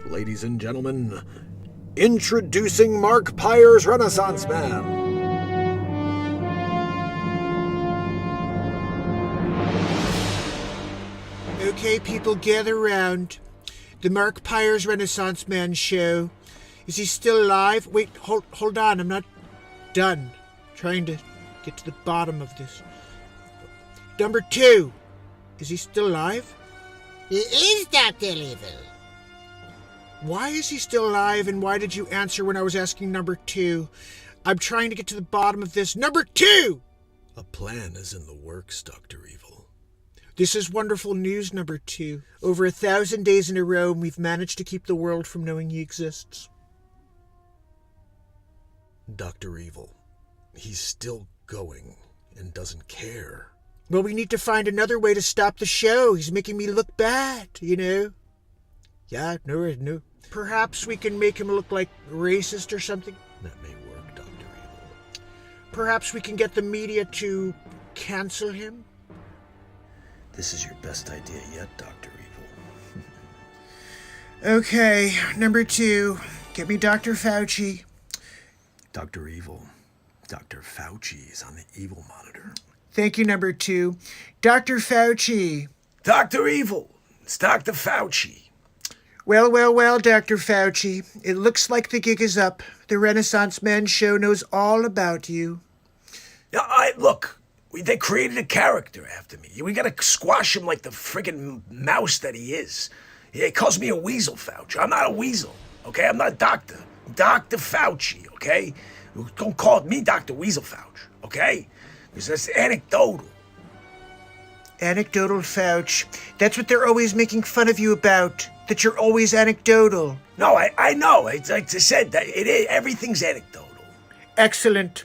Ladies and gentlemen, introducing Mark Pyre's Renaissance Man. Okay, people, gather round. The Mark Pyre's Renaissance Man show. Is he still alive? Wait, hold on, I'm not done. Trying to get to the bottom of this. Number 2. Is he still alive? He is Dr. Evil. Why is he still alive, and why did you answer when I was asking number 2? I'm trying to get to the bottom of this. Number 2! A plan is in the works, Dr. Evil. This is wonderful news, number 2. Over 1,000 days in a row, we've managed to keep the world from knowing he exists. Dr. Evil, he's still going and doesn't care. Well, we need to find another way to stop the show. He's making me look bad, you know? Yeah, no. Perhaps we can make him look like racist or something? That may work, Dr. Evil. Perhaps we can get the media to cancel him? This is your best idea yet, Dr. Evil. Okay, number 2. Get me Dr. Fauci. Dr. Evil. Dr. Fauci is on the evil monitor. Thank you, number 2. Dr. Fauci. Dr. Evil. It's Dr. Fauci. Well, Dr. Fauci. It looks like the gig is up. The Renaissance Man show knows all about you. Yeah, look, they created a character after me. We gotta squash him like the friggin' mouse that he is. He calls me a weasel, Fauci. I'm not a weasel, okay? I'm not a doctor. I'm Dr. Fauci, okay? Don't call me Dr. Weasel Fauci, okay? Because that's anecdotal. Anecdotal Fauci. That's what they're always making fun of you about. That you're always anecdotal. No, I know. It's like I said, that everything's anecdotal. Excellent.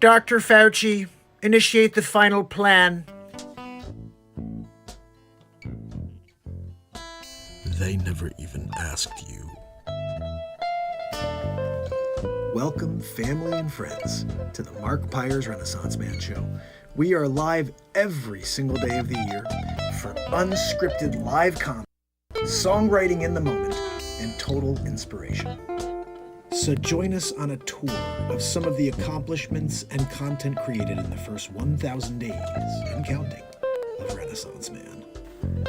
Dr. Fauci, initiate the final plan. They never even asked you. Welcome, family and friends, to the Mark Pyre's Renaissance Man Show. We are live every single day of the year for unscripted live comedy, songwriting in the moment, and total inspiration. So join us on a tour of some of the accomplishments and content created in the first 1,000 days, and counting, of Renaissance Man.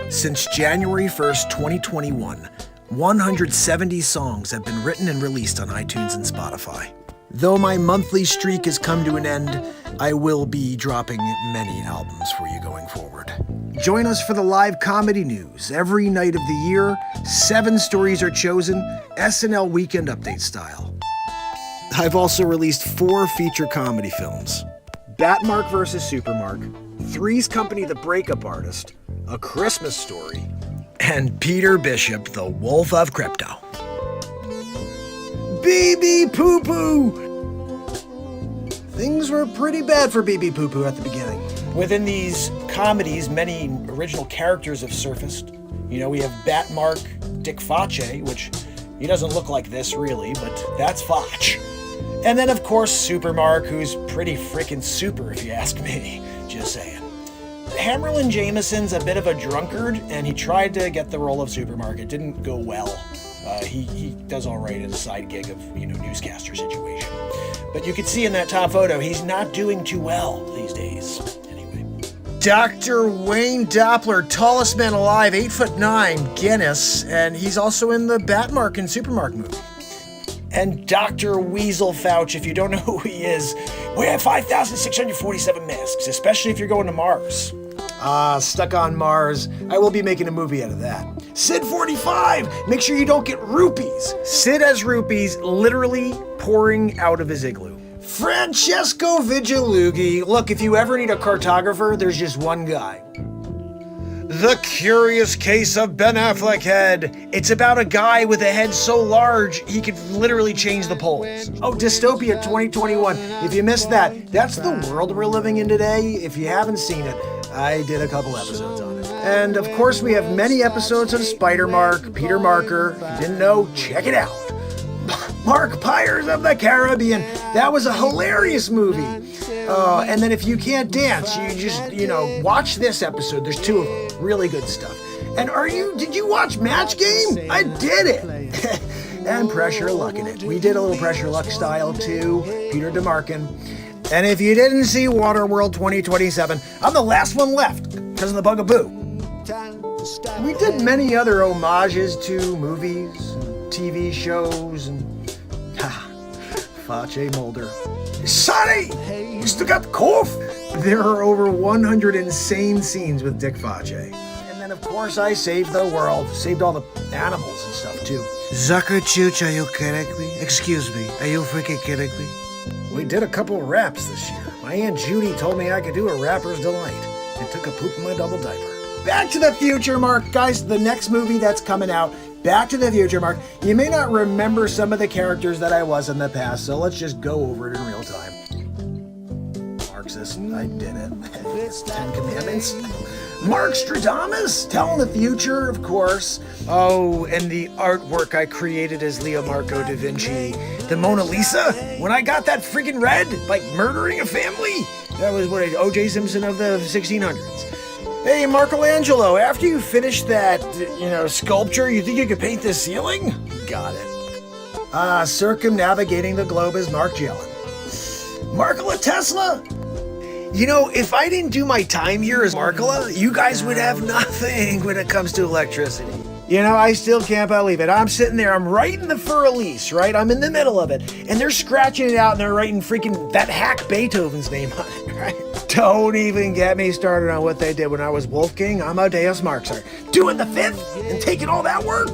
Since January 1st, 2021, 170 songs have been written and released on iTunes and Spotify. Though my monthly streak has come to an end, I will be dropping many albums for you going forward. Join us for the live comedy news every night of the year. 7 stories are chosen, SNL Weekend update style. I've also released 4 feature comedy films: Batmark vs. Supermark, Three's Company the Breakup Artist, A Christmas Story, and Peter Bishop, the Wolf of Crypto. BB Poo Poo! Things were pretty bad for BB Poo Poo at the beginning. Within these comedies, many original characters have surfaced. You know, we have Batmark Dick Facce, which he doesn't look like this really, but that's Foch. And then, of course, Supermark, who's pretty freaking super if you ask me. Just saying. Hammerlin Jameson's a bit of a drunkard, and he tried to get the role of Supermark. It didn't go well. He does all right in a side gig of, newscaster situation. But you can see in that top photo, he's not doing too well these days. Anyway. Dr. Wayne Doppler, tallest man alive, 8'9", Guinness, and he's also in the Batmark and Supermark movie. And Dr. Weasel Fauci, if you don't know who he is, we have 5,647 masks, especially if you're going to Mars. Stuck on Mars. I will be making a movie out of that. Sid 45, make sure you don't get rupees. Sid has rupees literally pouring out of his igloo. Francesco Vigilughi. Look, if you ever need a cartographer, there's just one guy. The Curious Case of Ben Affleck Head. It's about a guy with a head so large, he could literally change the poles. Oh, Dystopia 2021. If you missed that, that's the world we're living in today. If you haven't seen it, I did a couple episodes on it. And of course, we have many episodes of Spider-Mark, Peter Marker. If you didn't know, check it out. Mark Pyres of the Caribbean. That was a hilarious movie. And then if you can't dance, you just, watch this episode. There's 2 of them. Really good stuff. And did you watch Match Game? I did it. And Pressure Luck in it. We did a little Pressure Luck style too, Peter DeMarkin. And if you didn't see Waterworld 2027, I'm the last one left because of the bugaboo. We did many other homages to movies, and TV shows, and Fache Mulder. Sonny, you still got the cough? There are over 100 insane scenes with Dick Fache. And then, of course, I saved the world. Saved all the animals and stuff, too. Zucker Chooch, are you kidding me? Excuse me, are you freaking kidding me? We did a couple raps this year. My Aunt Judy told me I could do a rapper's delight and took a poop in my double diaper. Back to the Future, Mark. Guys, the next movie that's coming out, Back to the Future, Mark. You may not remember some of the characters that I was in the past, so let's just go over it in real time. Marxist, I did it. It's 10 Commandments. Markstradamus, telling the future, of course. Oh, and the artwork I created as Leo Marco da Vinci. The Mona Lisa, when I got that freaking red, like murdering a family. That was what O.J. Simpson of the 1600s. Hey, Michelangelo, after you finish that, sculpture, you think you could paint the ceiling? Got it. Circumnavigating the globe as Mark Jellin. Markola Tesla? If I didn't do my time here as Markola, you guys would have nothing when it comes to electricity. I still can't believe it. I'm sitting there, I'm writing the Fur Elise, right? I'm in the middle of it, and they're scratching it out, and they're writing freaking that hack Beethoven's name on it, right? Don't even get me started on what they did when I was Wolfgang Amadeus Mozart, doing the fifth and taking all that work.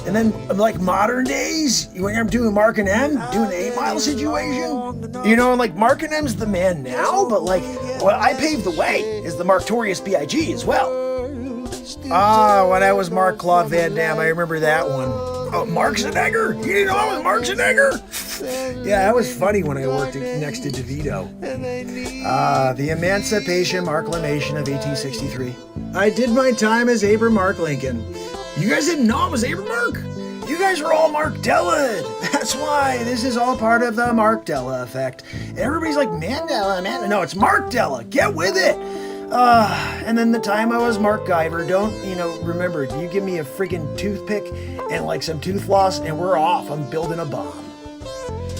And then, like modern days, when I'm doing Mark and M, doing the 8 Mile situation, Mark and M's the man now, but I paved the way is the Marktorious B.I.G. as well. When I was Mark Claude Van Damme, I remember that one. Oh, Mark Schwarzenegger? You didn't know I was Mark Schwarzenegger? Yeah, that was funny when I worked next to DeVito. The Emancipation Marklamation of 1863. I did my time as Abraham Mark Lincoln. You guys didn't know I was Abraham Mark? You guys are all Mark Della. That's why this is all part of the Mark Della effect. Everybody's like, Mandela. No, it's Mark Della. Get with it. And then the time I was Mark Guyver, remember, you give me a freaking toothpick and some tooth floss and we're off. I'm building a bomb.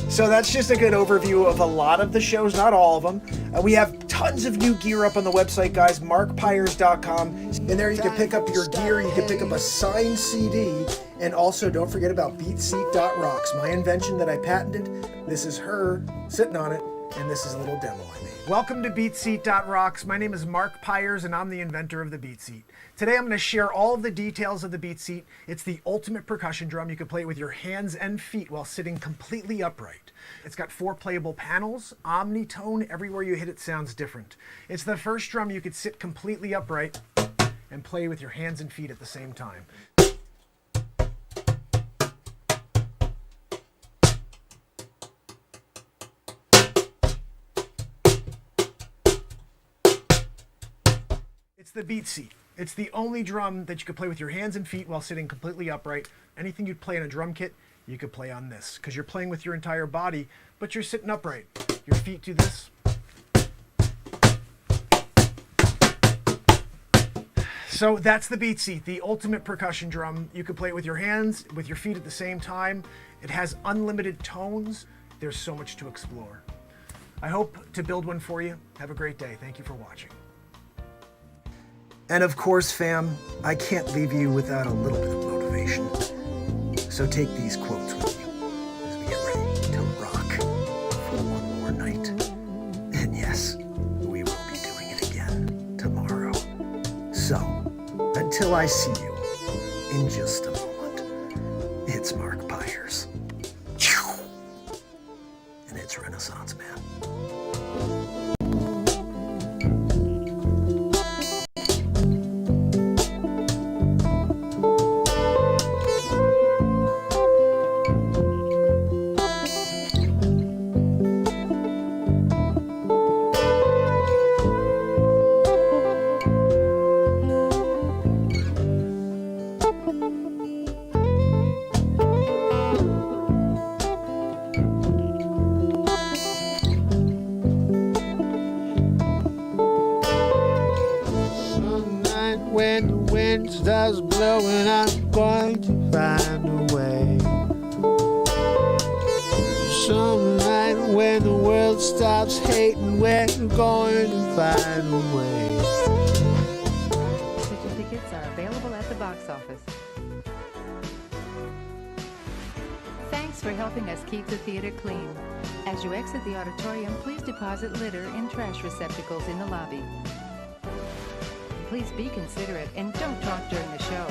So that's just a good overview of a lot of the shows, not all of them. We have tons of new gear up on the website, guys, markpires.com. And there you can pick up your gear, you can pick up a signed CD, and also don't forget about beatseat.rocks, my invention that I patented. This is her sitting on it, and this is a little demo I made. Welcome to BeatSeat.rocks. My name is Mark Pires, and I'm the inventor of the Beat Seat. Today I'm going to share all of the details of the Beat Seat. It's the ultimate percussion drum. You can play it with your hands and feet while sitting completely upright. It's got 4 playable panels, omnitone. Everywhere you hit it sounds different. It's the first drum you could sit completely upright and play with your hands and feet at the same time. It's the Beat Seat. It's the only drum that you could play with your hands and feet while sitting completely upright. Anything you'd play in a drum kit, you could play on this, because you're playing with your entire body, but you're sitting upright. Your feet do this. So that's the Beat Seat, the ultimate percussion drum. You can play it with your hands, with your feet at the same time. It has unlimited tones. There's so much to explore. I hope to build one for you. Have a great day. Thank you for watching. And of course, fam, I can't leave you without a little bit of motivation. So take these quotes with you as we get ready to rock for one more night. And yes, we will be doing it again tomorrow. So, until I see you in just a moment, it's Mark Pires. And it's Renaissance Man. stars blowing, I'm going to find a way. Some night when the world stops hating, we're going to find a way. Tickets are available at the box office. Thanks for helping us keep the theater clean. As you exit the auditorium, please deposit litter in trash receptacles in the lobby. Please be considerate and don't talk during the show.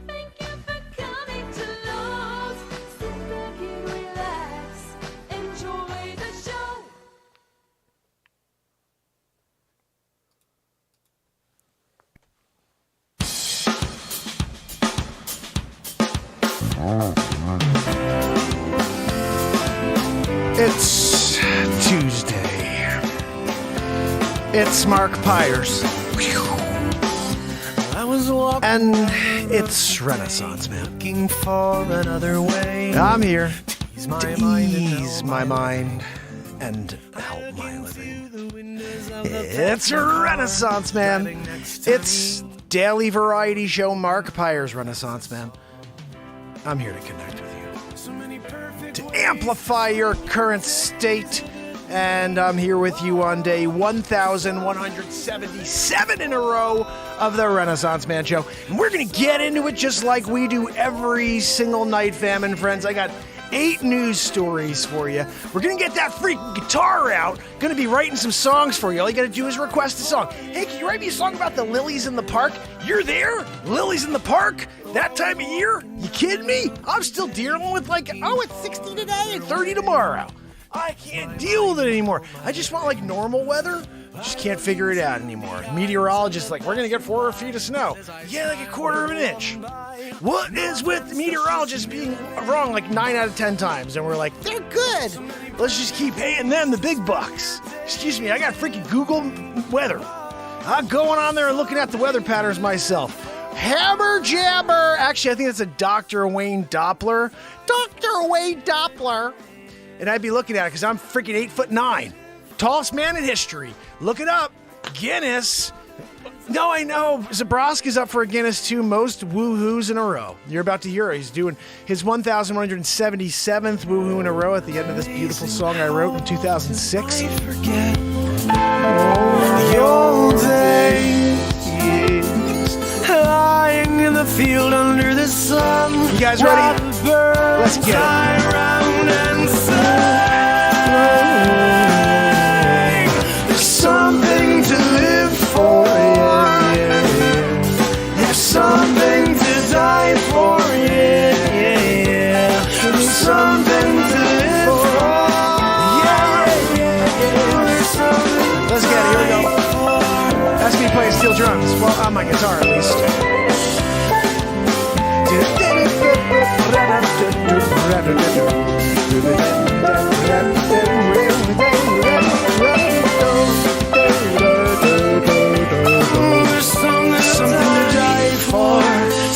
Thank you for coming to Lowe's. Sit back and relax. Enjoy the show. It's Tuesday. It's Mark Pyers. And it's Renaissance Man. Looking for another way. I'm here Ease to ease my mind and help my living. It's Renaissance Man. It's daily variety show Mark Pyers Renaissance Man. I'm here to connect with you, to amplify your current state. And I'm here with you on day 1,177 in a row of the Renaissance Man Show. And we're going to get into it just like we do every single night, fam and friends. I got 8 news stories for you. We're going to get that freaking guitar out. Going to be writing some songs for you. All you got to do is request a song. Hey, can you write me a song about the lilies in the park? You're there? Lilies in the park? That time of year? You kidding me? I'm still dealing with it's 60 today and 30 tomorrow. I can't deal with it anymore. I just want normal weather. Just can't figure it out anymore. Meteorologists we're gonna get 4 feet of snow. Yeah, like a quarter of an inch. What is with the meteorologists being wrong 9 out of 10 times? And we're like, they're good. Let's just keep paying them the big bucks. Excuse me, I got freaking Google weather. I'm going on there and looking at the weather patterns myself. Hammer jabber. Actually, I think that's a Dr. Wayne Doppler. Dr. Wayne Doppler. And I'd be looking at it because I'm freaking 8'9". Tallest man in history. Look it up. Guinness. No, I know. Zabrowski's up for a Guinness too. Most woohoos in a row. You're about to hear it. He's doing his 1,177th woohoo in a row at the end of this beautiful song I wrote in 2006. Forget the old days, lying in the field under the sun. You guys ready? Let's get it. There's something to live for, yeah, yeah. There's something to die for, yeah, yeah, yeah. There's something to live for, yeah, yeah, yeah. There's something. Let's get it. Here we go. That's me playing steel drums. Well, on my guitar at least. There's something to die for,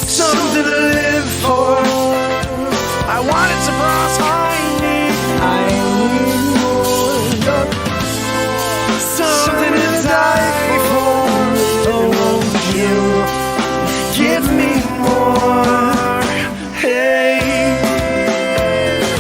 something to live for. I wanted some bras. I need more. Something to die for. Oh, won't you give me more? Hey,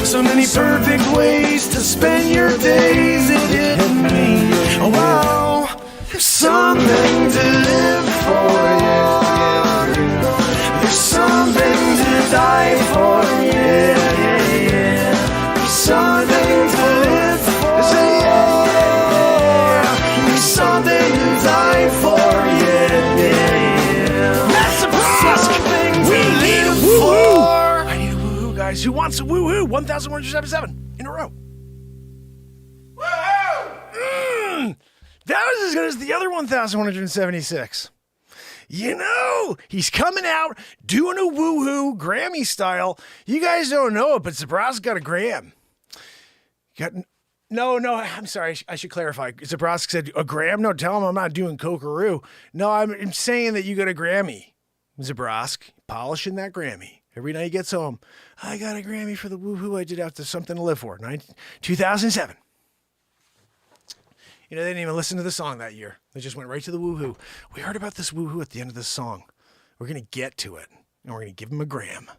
so many perfect ways to spend your days. It hit me. Oh, wow. There's something to live for, yeah, yeah. There's something to die for, yeah, yeah, yeah. There's something to live for, yeah. There's something to die for, yeah, yeah, yeah. That's a bras. We need a woohoo. I need a woohoo, guys. Who wants a woohoo? 1,177 in a row. Woohoo! That was as good as the other 1,176. You know, he's coming out doing a woohoo Grammy style. You guys don't know it, but Zabrowski's got a gram. No, I'm sorry. I should clarify. Zabrowski said a gram. No, tell him I'm not doing Kokaroo. No, I'm saying that you got a Grammy. Zabrowski, polishing that Grammy. Every night he gets home, I got a Grammy for the woohoo I did after Something to Live For, 2007. You know, they didn't even listen to the song that year. They just went right to the woohoo. We heard about this woohoo at the end of this song. We're going to get to it, and we're going to give him a gram.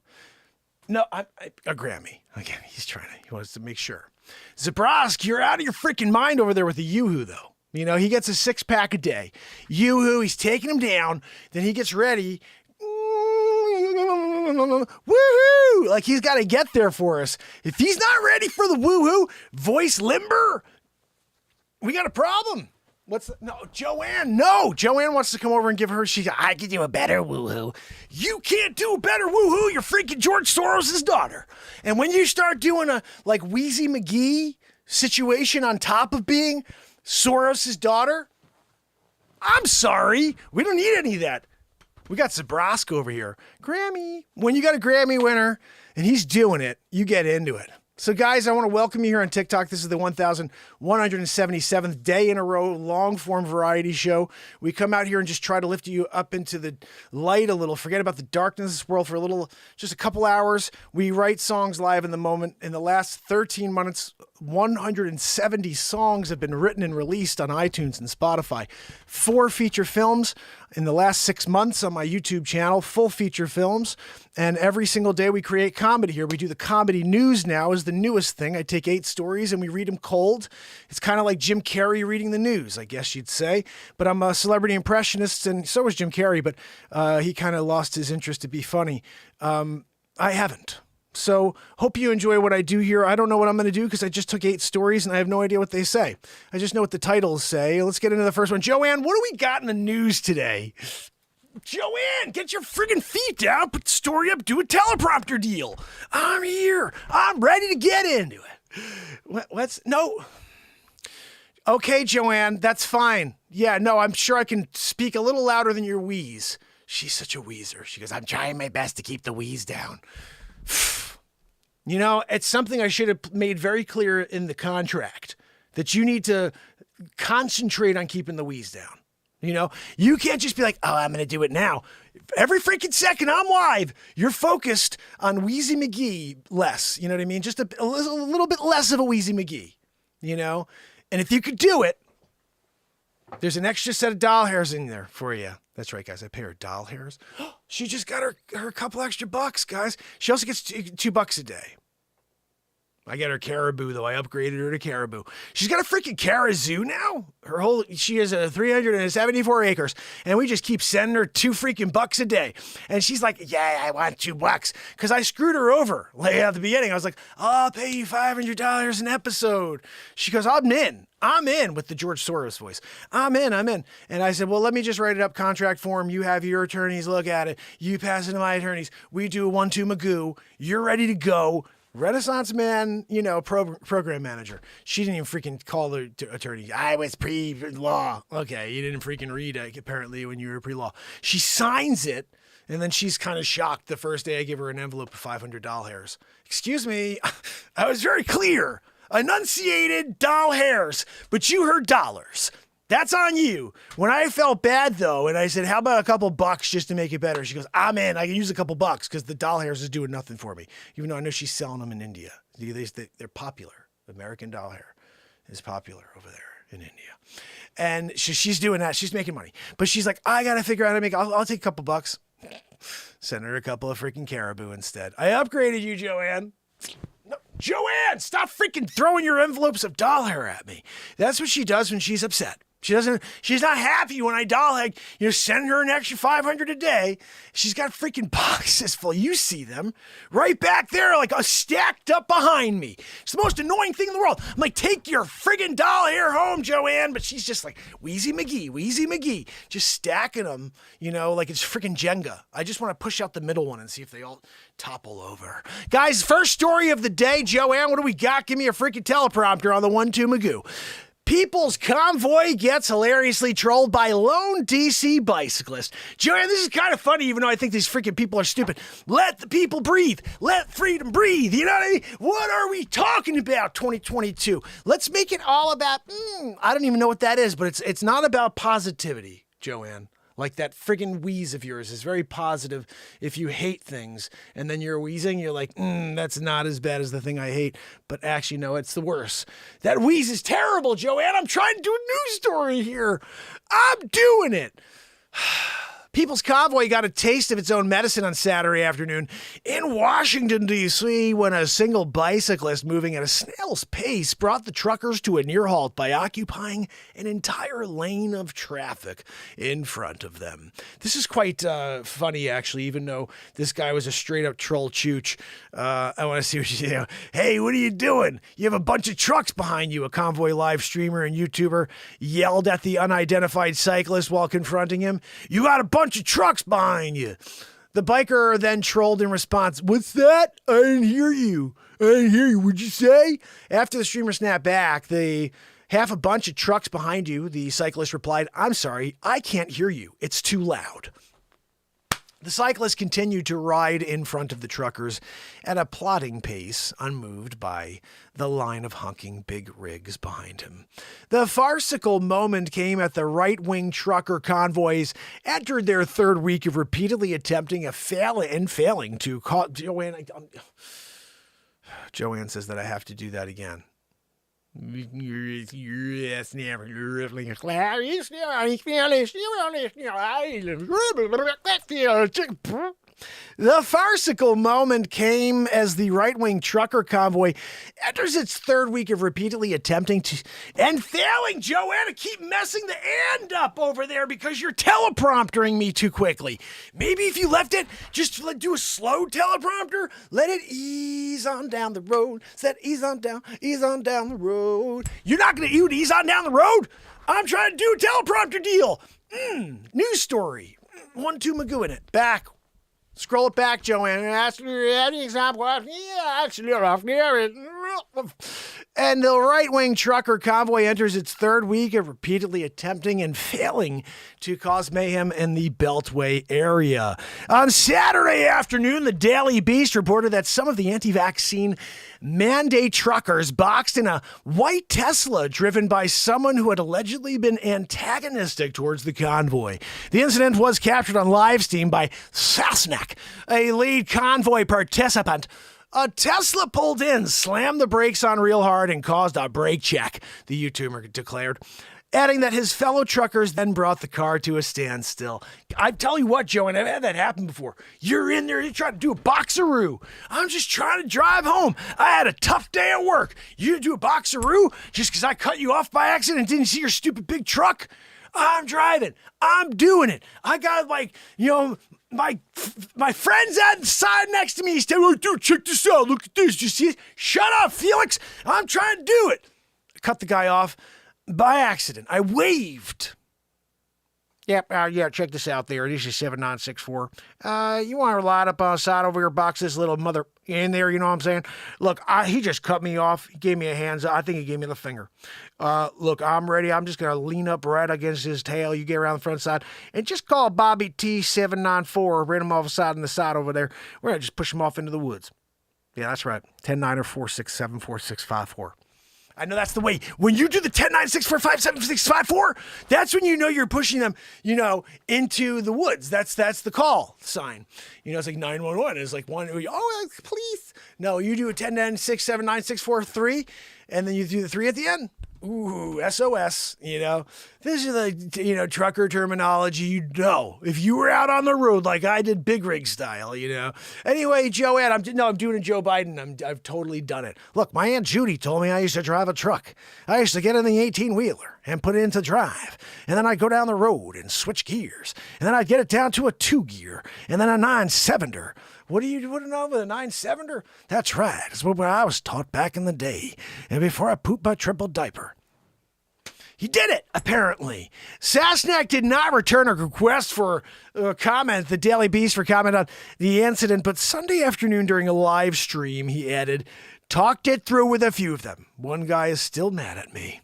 No, a Grammy. Again, he wants to make sure. Zabrosk, you're out of your freaking mind over there with the yoo-hoo, though. You know, he gets a 6-pack a day. Yoo-hoo, he's taking him down. Then he gets ready. Woohoo! Like, he's got to get there for us. If he's not ready for the woohoo, voice limber, we got a problem. Joanne wants to come over and give her, I could do a better woohoo. You can't do a better woohoo. You're freaking George Soros' daughter. And when you start doing a, like, Wheezy McGee situation on top of being Soros' daughter, I'm sorry. We don't need any of that. We got Zabrosk over here. Grammy. When you got a Grammy winner and he's doing it, you get into it. So, guys, I want to welcome you here on TikTok. This is the 1,177th day in a row long-form variety show. We come out here and just try to lift you up into the light a little. Forget about the darkness of this world for a little, just a couple hours. We write songs live in the moment. In the last 13 months, 170 songs have been written and released on iTunes and Spotify. 4 feature films in the last 6 months on my YouTube channel, full feature films. And every single day we create comedy here. We do the comedy news now is the newest thing. I take 8 stories and we read them cold. It's kind of like Jim Carrey reading the news, I guess you'd say. But I'm a celebrity impressionist, and so was Jim Carrey, but he kind of lost his interest to be funny. I haven't. So hope you enjoy what I do here. I don't know what I'm going to do because I just took 8 stories and I have no idea what they say. I just know what the titles say. Let's get into the first one. Joanne, what do we got in the news today? Joanne, get your friggin' feet down, put the story up, do a teleprompter deal. I'm here. I'm ready to get into it. No. Okay, Joanne, that's fine. Yeah, no, I'm sure I can speak a little louder than your wheeze. She's such a wheezer. She goes, I'm trying my best to keep the wheeze down. You know, it's something I should have made very clear in the contract, that you need to concentrate on keeping the wheeze down. You know, you can't just be like, oh, I'm going to do it now. Every freaking second I'm live, you're focused on Wheezy McGee less. You know what I mean? Just a little bit less of a Wheezy McGee, you know? And if you could do it, there's an extra set of doll hairs in there for you. That's right, guys. I pay her doll hairs. She just got her couple extra bucks, guys. She also gets $2 a day. I get her caribou, though. I upgraded her to caribou. She's got a freaking Karazoo now. She has 374 acres, and we just keep sending her $2 a day. And she's like, yeah, I want $2. Because I screwed her over at the beginning. I was like, I'll pay you $500 an episode. She goes, I'm in with the George Soros voice. I'm in. And I said, well, let me just write it up contract form. You have your attorneys look at it. You pass it to my attorneys. We do a 1-2 Magoo. You're ready to go. Renaissance man, you know, program manager. She didn't even freaking call the attorney. I was pre-law. Okay, you didn't freaking read it, apparently, when you were pre-law. She signs it, and then she's kind of shocked the first day I give her an envelope of $500 hairs. Excuse me, I was very clear. Enunciated doll hairs, but you heard dollars. That's on you. When I felt bad, though, and I said, how about a couple bucks just to make it better? She goes, I'm in. I can use a couple bucks because the doll hairs is doing nothing for me. Even though I know she's selling them in India. They're popular. American doll hair is popular over there in India. And she's doing that. She's making money. But she's like, I got to figure out how to make it. I'll take a couple bucks. Send her a couple of freaking caribou instead. I upgraded you, Joanne. No, Joanne, stop freaking throwing your envelopes of doll hair at me. That's what she does when she's upset. She's not happy when I send her an extra $500 a day. She's got freaking boxes full. You see them right back there, like stacked up behind me. It's the most annoying thing in the world. I'm like, take your friggin' doll hair home, Joanne. But she's just like, Wheezy McGee, just stacking them, you know, like it's freaking Jenga. I just want to push out the middle one and see if they all topple over. Guys, first story of the day. Joanne, what do we got? Give me a freaking teleprompter on the 1-2 Magoo. People's Convoy gets hilariously trolled by lone DC bicyclist. Joanne, this is kind of funny, even though I think these freaking people are stupid. Let the people breathe. Let freedom breathe. You know what I mean? What are we talking about, 2022? Let's make it all about, I don't even know what that is, but it's not about positivity, Joanne. Like that friggin' wheeze of yours is very positive if you hate things. And then you're wheezing, you're like, that's not as bad as the thing I hate. But actually, no, it's the worst. That wheeze is terrible, Joanne. I'm trying to do a news story here. I'm doing it. People's Convoy got a taste of its own medicine on Saturday afternoon in Washington, D.C., when a single bicyclist moving at a snail's pace brought the truckers to a near halt by occupying an entire lane of traffic in front of them. This is quite funny, actually, even though this guy was a straight-up troll chooch. I want to see what you do. Hey, what are you doing? You have a bunch of trucks behind you, a Convoy live streamer and YouTuber yelled at the unidentified cyclist while confronting him. You got a bunch of trucks behind you. The biker then trolled in response, "What's that? I didn't hear you. I didn't hear you. What'd you say?" After the streamer snapped back, "The half a bunch of trucks behind you," the cyclist replied, "I'm sorry, I can't hear you. It's too loud." The cyclist continued to ride in front of the truckers at a plodding pace, unmoved by the line of honking big rigs behind him. The farcical moment came at the right-wing trucker convoys entered their third week of repeatedly attempting failing to call... Joanne says that I have to do that again. The farcical moment came as the right-wing trucker convoy enters its third week of repeatedly attempting to and failing. Joanna, keep messing the and up over there because you're telepromptering me too quickly. Maybe if you left it, just do a slow teleprompter, let it ease on down the road. Set ease on down the road. You're not going to ease on down the road? I'm trying to do a teleprompter deal. News story. 1-2 Magoo in it. Back. Scroll it back, Joanne. And the right-wing trucker convoy enters its third week of repeatedly attempting and failing to cause mayhem in the Beltway area. On Saturday afternoon, the Daily Beast reported that some of the anti-vaccine mandate truckers boxed in a white Tesla driven by someone who had allegedly been antagonistic towards the convoy. The incident was captured on live stream by Sasnak, a lead convoy participant. A Tesla pulled in, slammed the brakes on real hard, and caused a brake check, the YouTuber declared, adding that his fellow truckers then brought the car to a standstill. I tell you what, Joe, and I've had that happen before. You're in there, you're trying to do a boxeroo. I'm just trying to drive home. I had a tough day at work. You do a boxeroo just because I cut you off by accident and didn't see your stupid big truck? I'm driving. I'm doing it. I got my friend's at the side next to me. He's telling me, "Oh, dude, check this out. Look at this. You see it? Shut up, Felix. I'm trying to do it." I cut the guy off by accident. I waved. Yep, check this out there. This is 7964. You want to light up on the side over here, box this little mother in there, you know what I'm saying? Look, he just cut me off. He gave me a hands up. I think he gave me the finger. Look, I'm ready. I'm just going to lean up right against his tail. You get around the front side and just call Bobby T794, right him off the side and the side over there. We're going to just push him off into the woods. Yeah, that's right. 10-9 or 4674654. I know that's the way. When you do the 10-9-6-4-5-7-6-5-4, that's when you know you're pushing them, into the woods. That's the call sign. It's like 911. It's like one, please. No, you do a 10-9-6-7-9-6-4-3, and then you do the 3 at the end. Ooh, SOS, This is the, trucker terminology, If you were out on the road like I did big rig style, Anyway, Joanne, I'm doing a Joe Biden. I've totally done it. Look, my Aunt Judy told me I used to drive a truck. I used to get in the 18-wheeler and put it into drive. And then I'd go down the road and switch gears. And then I'd get it down to a 2-gear and then a 9-cylinder. What do you know with a 9-cylinder? That's right. It's what I was taught back in the day. And before I pooped my triple diaper. He did it, apparently. Sasnak did not return a request for comment, the Daily Beast for comment on the incident, but Sunday afternoon during a live stream, he added, talked it through with a few of them. One guy is still mad at me.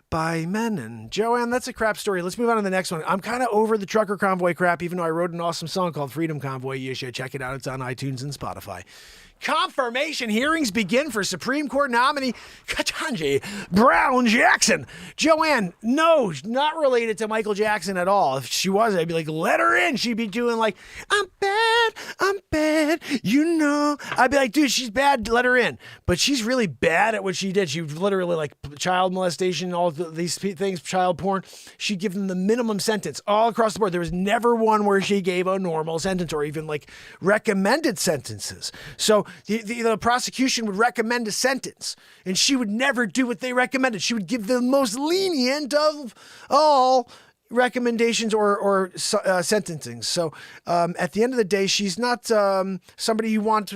by men. And Joanne, that's a crap story. Let's move on to the next one. I'm kind of over the trucker convoy crap, even though I wrote an awesome song called Freedom Convoy. You should check it out. It's on iTunes and Spotify. Confirmation hearings begin for Supreme Court nominee Ketanji Brown Jackson. Joanne, no, not related to Michael Jackson at all. If she was, I'd be like, let her in. She'd be doing like, I'm bad, you know. I'd be like, dude, she's bad, let her in. But she's really bad at what she did. She literally like child molestation, all these things, child porn. She'd give them the minimum sentence all across the board. There was never one where she gave a normal sentence or even like recommended sentences. So the prosecution would recommend a sentence, and she would never do what they recommended. She would give the most lenient of all recommendations or sentencing. So at the end of the day, she's not somebody you want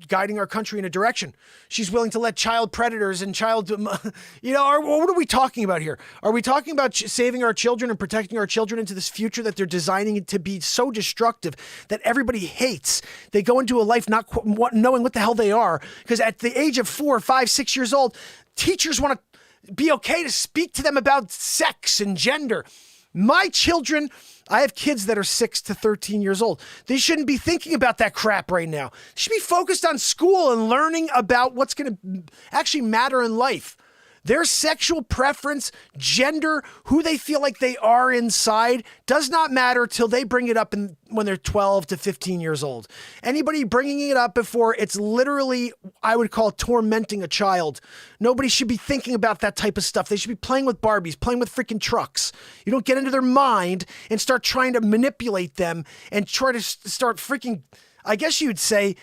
guiding our country in a direction. She's willing to let child predators and child, what are we talking about here? Are we talking about saving our children and protecting our children into this future that they're designing it to be so destructive that everybody hates? They go into a life not knowing what the hell they are, because at the age of 4, 5, 6 years old, teachers want to be okay to speak to them about sex and gender. My children, I have kids that are 6 to 13 years old. They shouldn't be thinking about that crap right now. They should be focused on school and learning about what's going to actually matter in life. Their sexual preference, gender, who they feel like they are inside does not matter till they bring it up when they're 12 to 15 years old. Anybody bringing it up before, it's literally, I would call tormenting a child. Nobody should be thinking about that type of stuff. They should be playing with Barbies, playing with freaking trucks. You don't get into their mind and start trying to manipulate them and try to start freaking, I guess you'd say,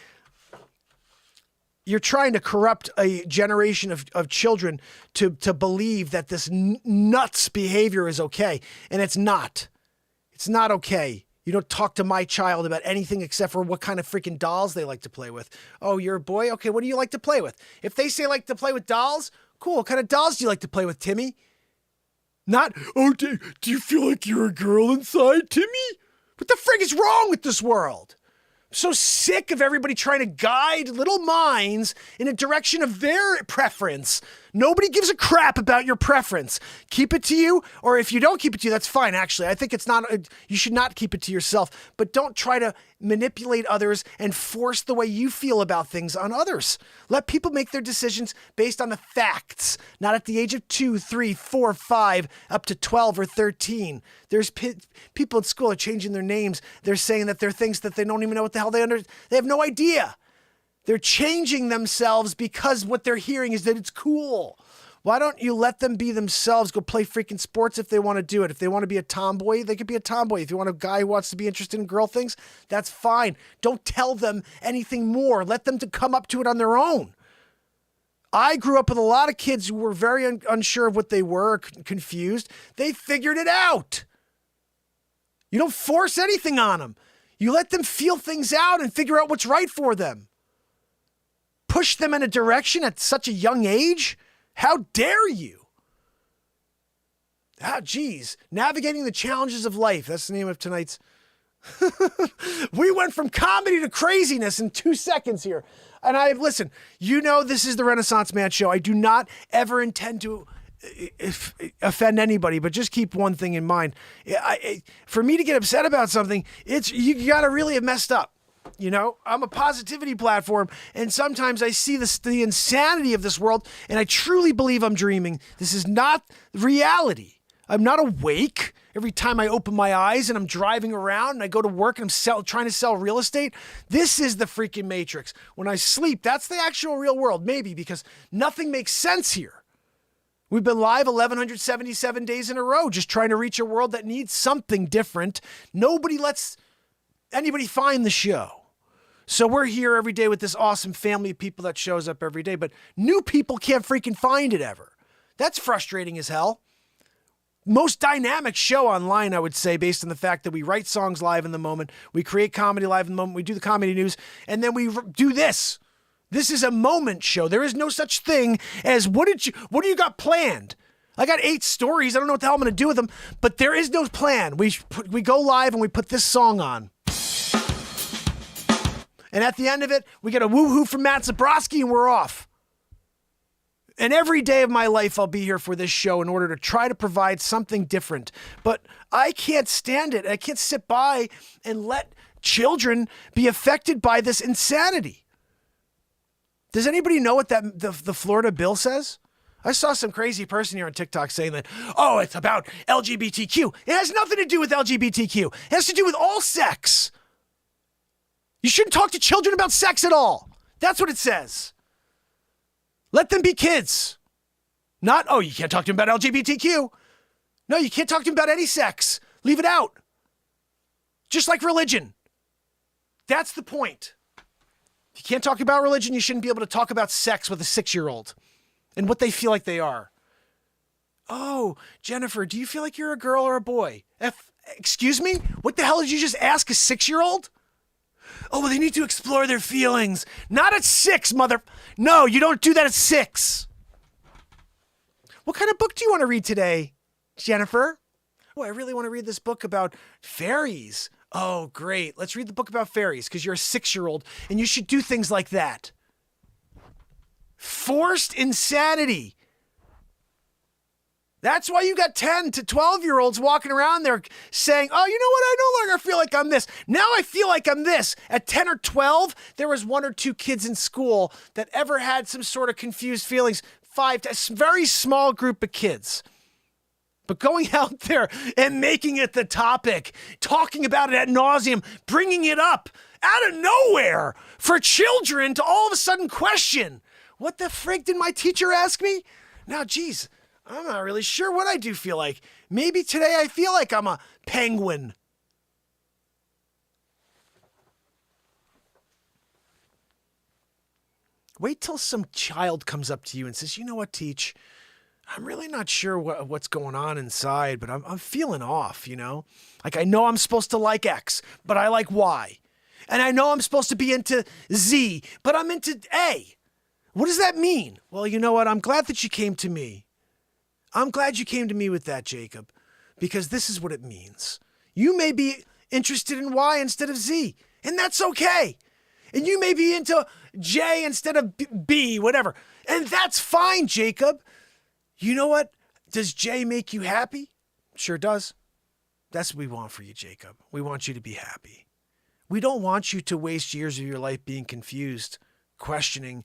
you're trying to corrupt a generation of children to believe that this nuts behavior is okay. And it's not. It's not okay. You don't talk to my child about anything except for what kind of freaking dolls they like to play with. Oh, you're a boy? Okay, what do you like to play with? If they say like to play with dolls, cool. What kind of dolls do you like to play with, Timmy? Not, oh, do you feel like you're a girl inside, Timmy? What the frig is wrong with this world? I'm so sick of everybody trying to guide little minds in a direction of their preference. Nobody gives a crap about your preference. Keep it to you, or if you don't keep it to you, that's fine, actually. I think it's not, you should not keep it to yourself, but don't try to manipulate others and force the way you feel about things on others. Let people make their decisions based on the facts, not at the age of 2, 3, 4, 5, up to 12 or 13. There's people at school are changing their names. They're saying that they're things that they don't even know what the hell they have no idea. They're changing themselves because what they're hearing is that it's cool. Why don't you let them be themselves? Go play freaking sports if they want to do it. If they want to be a tomboy, they could be a tomboy. If you want a guy who wants to be interested in girl things, that's fine. Don't tell them anything more. Let them to come up to it on their own. I grew up with a lot of kids who were very unsure of what they were, confused. They figured it out. You don't force anything on them. You let them feel things out and figure out what's right for them. Push them in a direction at such a young age? How dare you? Geez. Navigating the challenges of life. That's the name of tonight's. We went from comedy to craziness in 2 seconds here. And listen, this is the Renaissance Man Show. I do not ever intend to offend anybody, but just keep one thing in mind. For me to get upset about something, you got to really have messed up. I'm a positivity platform, and sometimes I see the insanity of this world, and I truly believe I'm dreaming. This is not reality. I'm not awake every time I open my eyes and I'm driving around and I go to work and I'm trying to sell real estate. This is the freaking Matrix. When I sleep, that's the actual real world, maybe, because nothing makes sense here. We've been live 1,177 days in a row, just trying to reach a world that needs something different. Nobody lets anybody find the show. So we're here every day with this awesome family of people that shows up every day, but new people can't freaking find it ever. That's frustrating as hell. Most dynamic show online, I would say, based on the fact that we write songs live in the moment, we create comedy live in the moment, we do the comedy news, and then we do this. This is a moment show. There is no such thing as what do you got planned? I got 8 stories. I don't know what the hell I'm going to do with them, but there is no plan. We go live and we put this song on. And at the end of it, we get a woohoo from Matt Zabrowski and we're off. And every day of my life, I'll be here for this show in order to try to provide something different. But I can't stand it. I can't sit by and let children be affected by this insanity. Does anybody know what the Florida bill says? I saw some crazy person here on TikTok saying that, oh, it's about LGBTQ. It has nothing to do with LGBTQ. It has to do with all sex. You shouldn't talk to children about sex at all. That's what it says. Let them be kids. Not, oh, you can't talk to them about LGBTQ. No, you can't talk to them about any sex. Leave it out. Just like religion. That's the point. If you can't talk about religion, you shouldn't be able to talk about sex with a 6-year-old and what they feel like they are. Oh, Jennifer, do you feel like you're a girl or a boy? Excuse me? What the hell did you just ask a 6-year-old? Oh, well, they need to explore their feelings. Not at 6, mother. No, you don't do that at 6. What kind of book do you want to read today, Jennifer? Oh, I really want to read this book about fairies. Oh, great. Let's read the book about fairies because you're a 6-year-old and you should do things like that. Forced insanity. That's why you got 10 to 12-year-olds walking around there saying, oh, you know what? I no longer feel like I'm this. Now I feel like I'm this. At 10 or 12, there was 1 or 2 kids in school that ever had some sort of confused feelings. 5 to a very small group of kids. But going out there and making it the topic, talking about it ad nauseum, bringing it up out of nowhere for children to all of a sudden question, what the frig did my teacher ask me? Now, geez, I'm not really sure what I do feel like. Maybe today I feel like I'm a penguin. Wait till some child comes up to you and says, you know what, Teach? I'm really not sure what's going on inside, but I'm feeling off, you know? Like, I know I'm supposed to like X, but I like Y. And I know I'm supposed to be into Z, but I'm into A. What does that mean? Well, you know what? I'm glad that you came to me. I'm glad you came to me with that, Jacob, because this is what it means. You may be interested in Y instead of Z, and that's okay. And you may be into J instead of B, whatever. And that's fine, Jacob. You know what? Does J make you happy? Sure does. That's what we want for you, Jacob. We want you to be happy. We don't want you to waste years of your life being confused, questioning,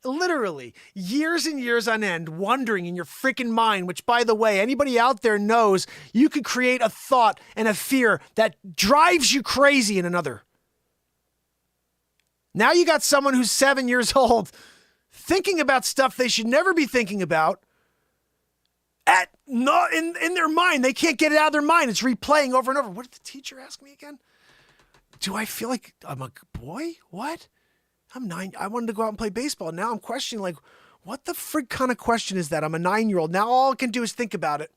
literally years and years on end, wondering in your freaking mind, which, by the way, anybody out there knows you could create a thought and a fear that drives you crazy in another. Now you got someone who's 7 years old thinking about stuff they should never be thinking about in their mind. They can't get it out of their mind. It's replaying over and over. What did the teacher ask me again? Do I feel like I'm a boy? What? I'm 9. I wanted to go out and play baseball. Now I'm questioning, like, what the frig kind of question is that? I'm a 9-year-old. Now all I can do is think about it.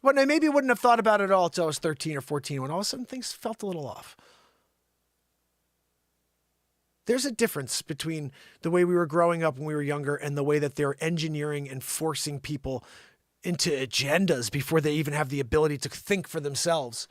But I maybe wouldn't have thought about it at all until I was 13 or 14 when all of a sudden things felt a little off. There's a difference between the way we were growing up when we were younger and the way that they're engineering and forcing people into agendas before they even have the ability to think for themselves.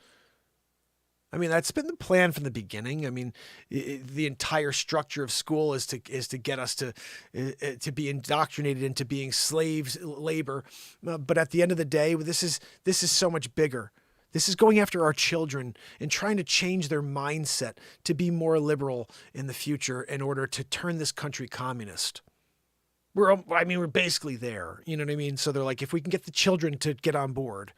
I mean, that's been the plan from the beginning. I mean, the entire structure of school is to get us to be indoctrinated into being slaves, labor. But at the end of the day, this is so much bigger. This is going after our children and trying to change their mindset to be more liberal in the future in order to turn this country communist. We're basically there. You know what I mean? So they're like, if we can get the children to get on board.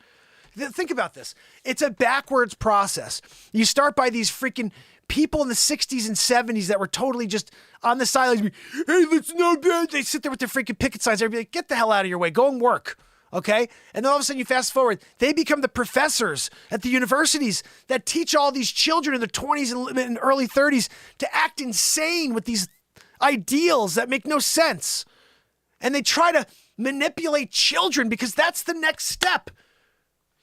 Think about this. It's a backwards process. You start by these freaking people in the 60s and 70s that were totally just on the sidelines. Hey, that's no good. They sit there with their freaking picket signs. They'd be like, get the hell out of your way. Go and work. Okay? And then all of a sudden you fast forward. They become the professors at the universities that teach all these children in their 20s and early 30s to act insane with these ideals that make no sense. And they try to manipulate children because that's the next step.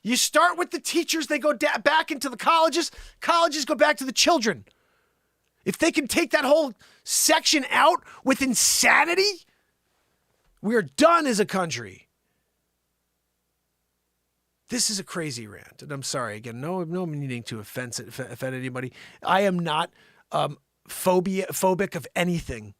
You start with the teachers, they go back into the colleges go back to the children. If they can take that whole section out with insanity, we are done as a country. This is a crazy rant, and I'm sorry, again, no meaning to offend anybody. I am not phobic of anything.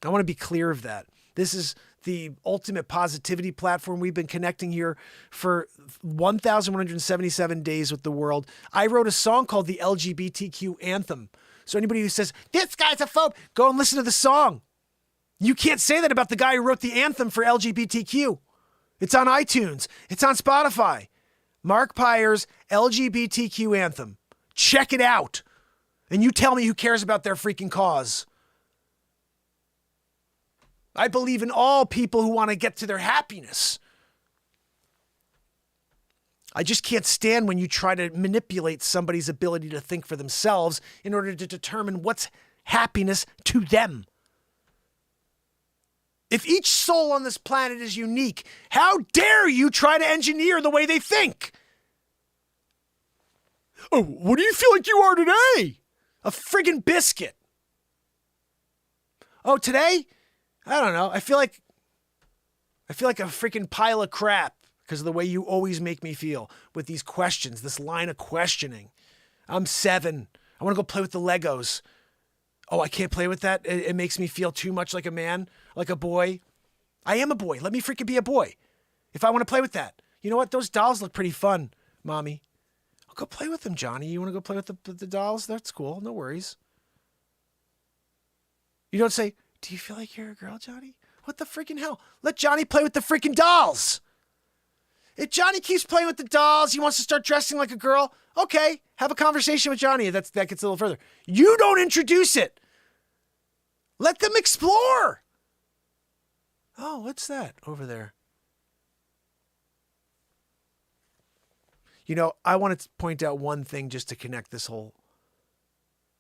I want to be clear of that. This is the ultimate positivity platform. We've been connecting here for 1,177 days with the world. I wrote a song called the LGBTQ Anthem. So anybody who says, this guy's a phobe, go and listen to the song. You can't say that about the guy who wrote the anthem for LGBTQ. It's on iTunes. It's on Spotify. Mark Pyre's LGBTQ Anthem. Check it out. And you tell me who cares about their freaking cause. I believe in all people who want to get to their happiness. I just can't stand when you try to manipulate somebody's ability to think for themselves in order to determine what's happiness to them. If each soul on this planet is unique, how dare you try to engineer the way they think? Oh, what do you feel like you are today? A friggin' biscuit. Oh, today? I don't know. I feel like a freaking pile of crap because of the way you always make me feel with these questions, this line of questioning. I'm 7. I want to go play with the Legos. Oh, I can't play with that? It makes me feel too much like a man, like a boy. I am a boy. Let me freaking be a boy. If I want to play with that. You know what? Those dolls look pretty fun, Mommy. I'll go play with them, Johnny. You want to go play with the dolls? That's cool. No worries. You don't say, do you feel like you're a girl, Johnny? What the freaking hell? Let Johnny play with the freaking dolls. If Johnny keeps playing with the dolls, he wants to start dressing like a girl, okay, have a conversation with Johnny. That gets a little further. You don't introduce it. Let them explore. Oh, what's that over there? You know, I wanted to point out one thing just to connect this whole,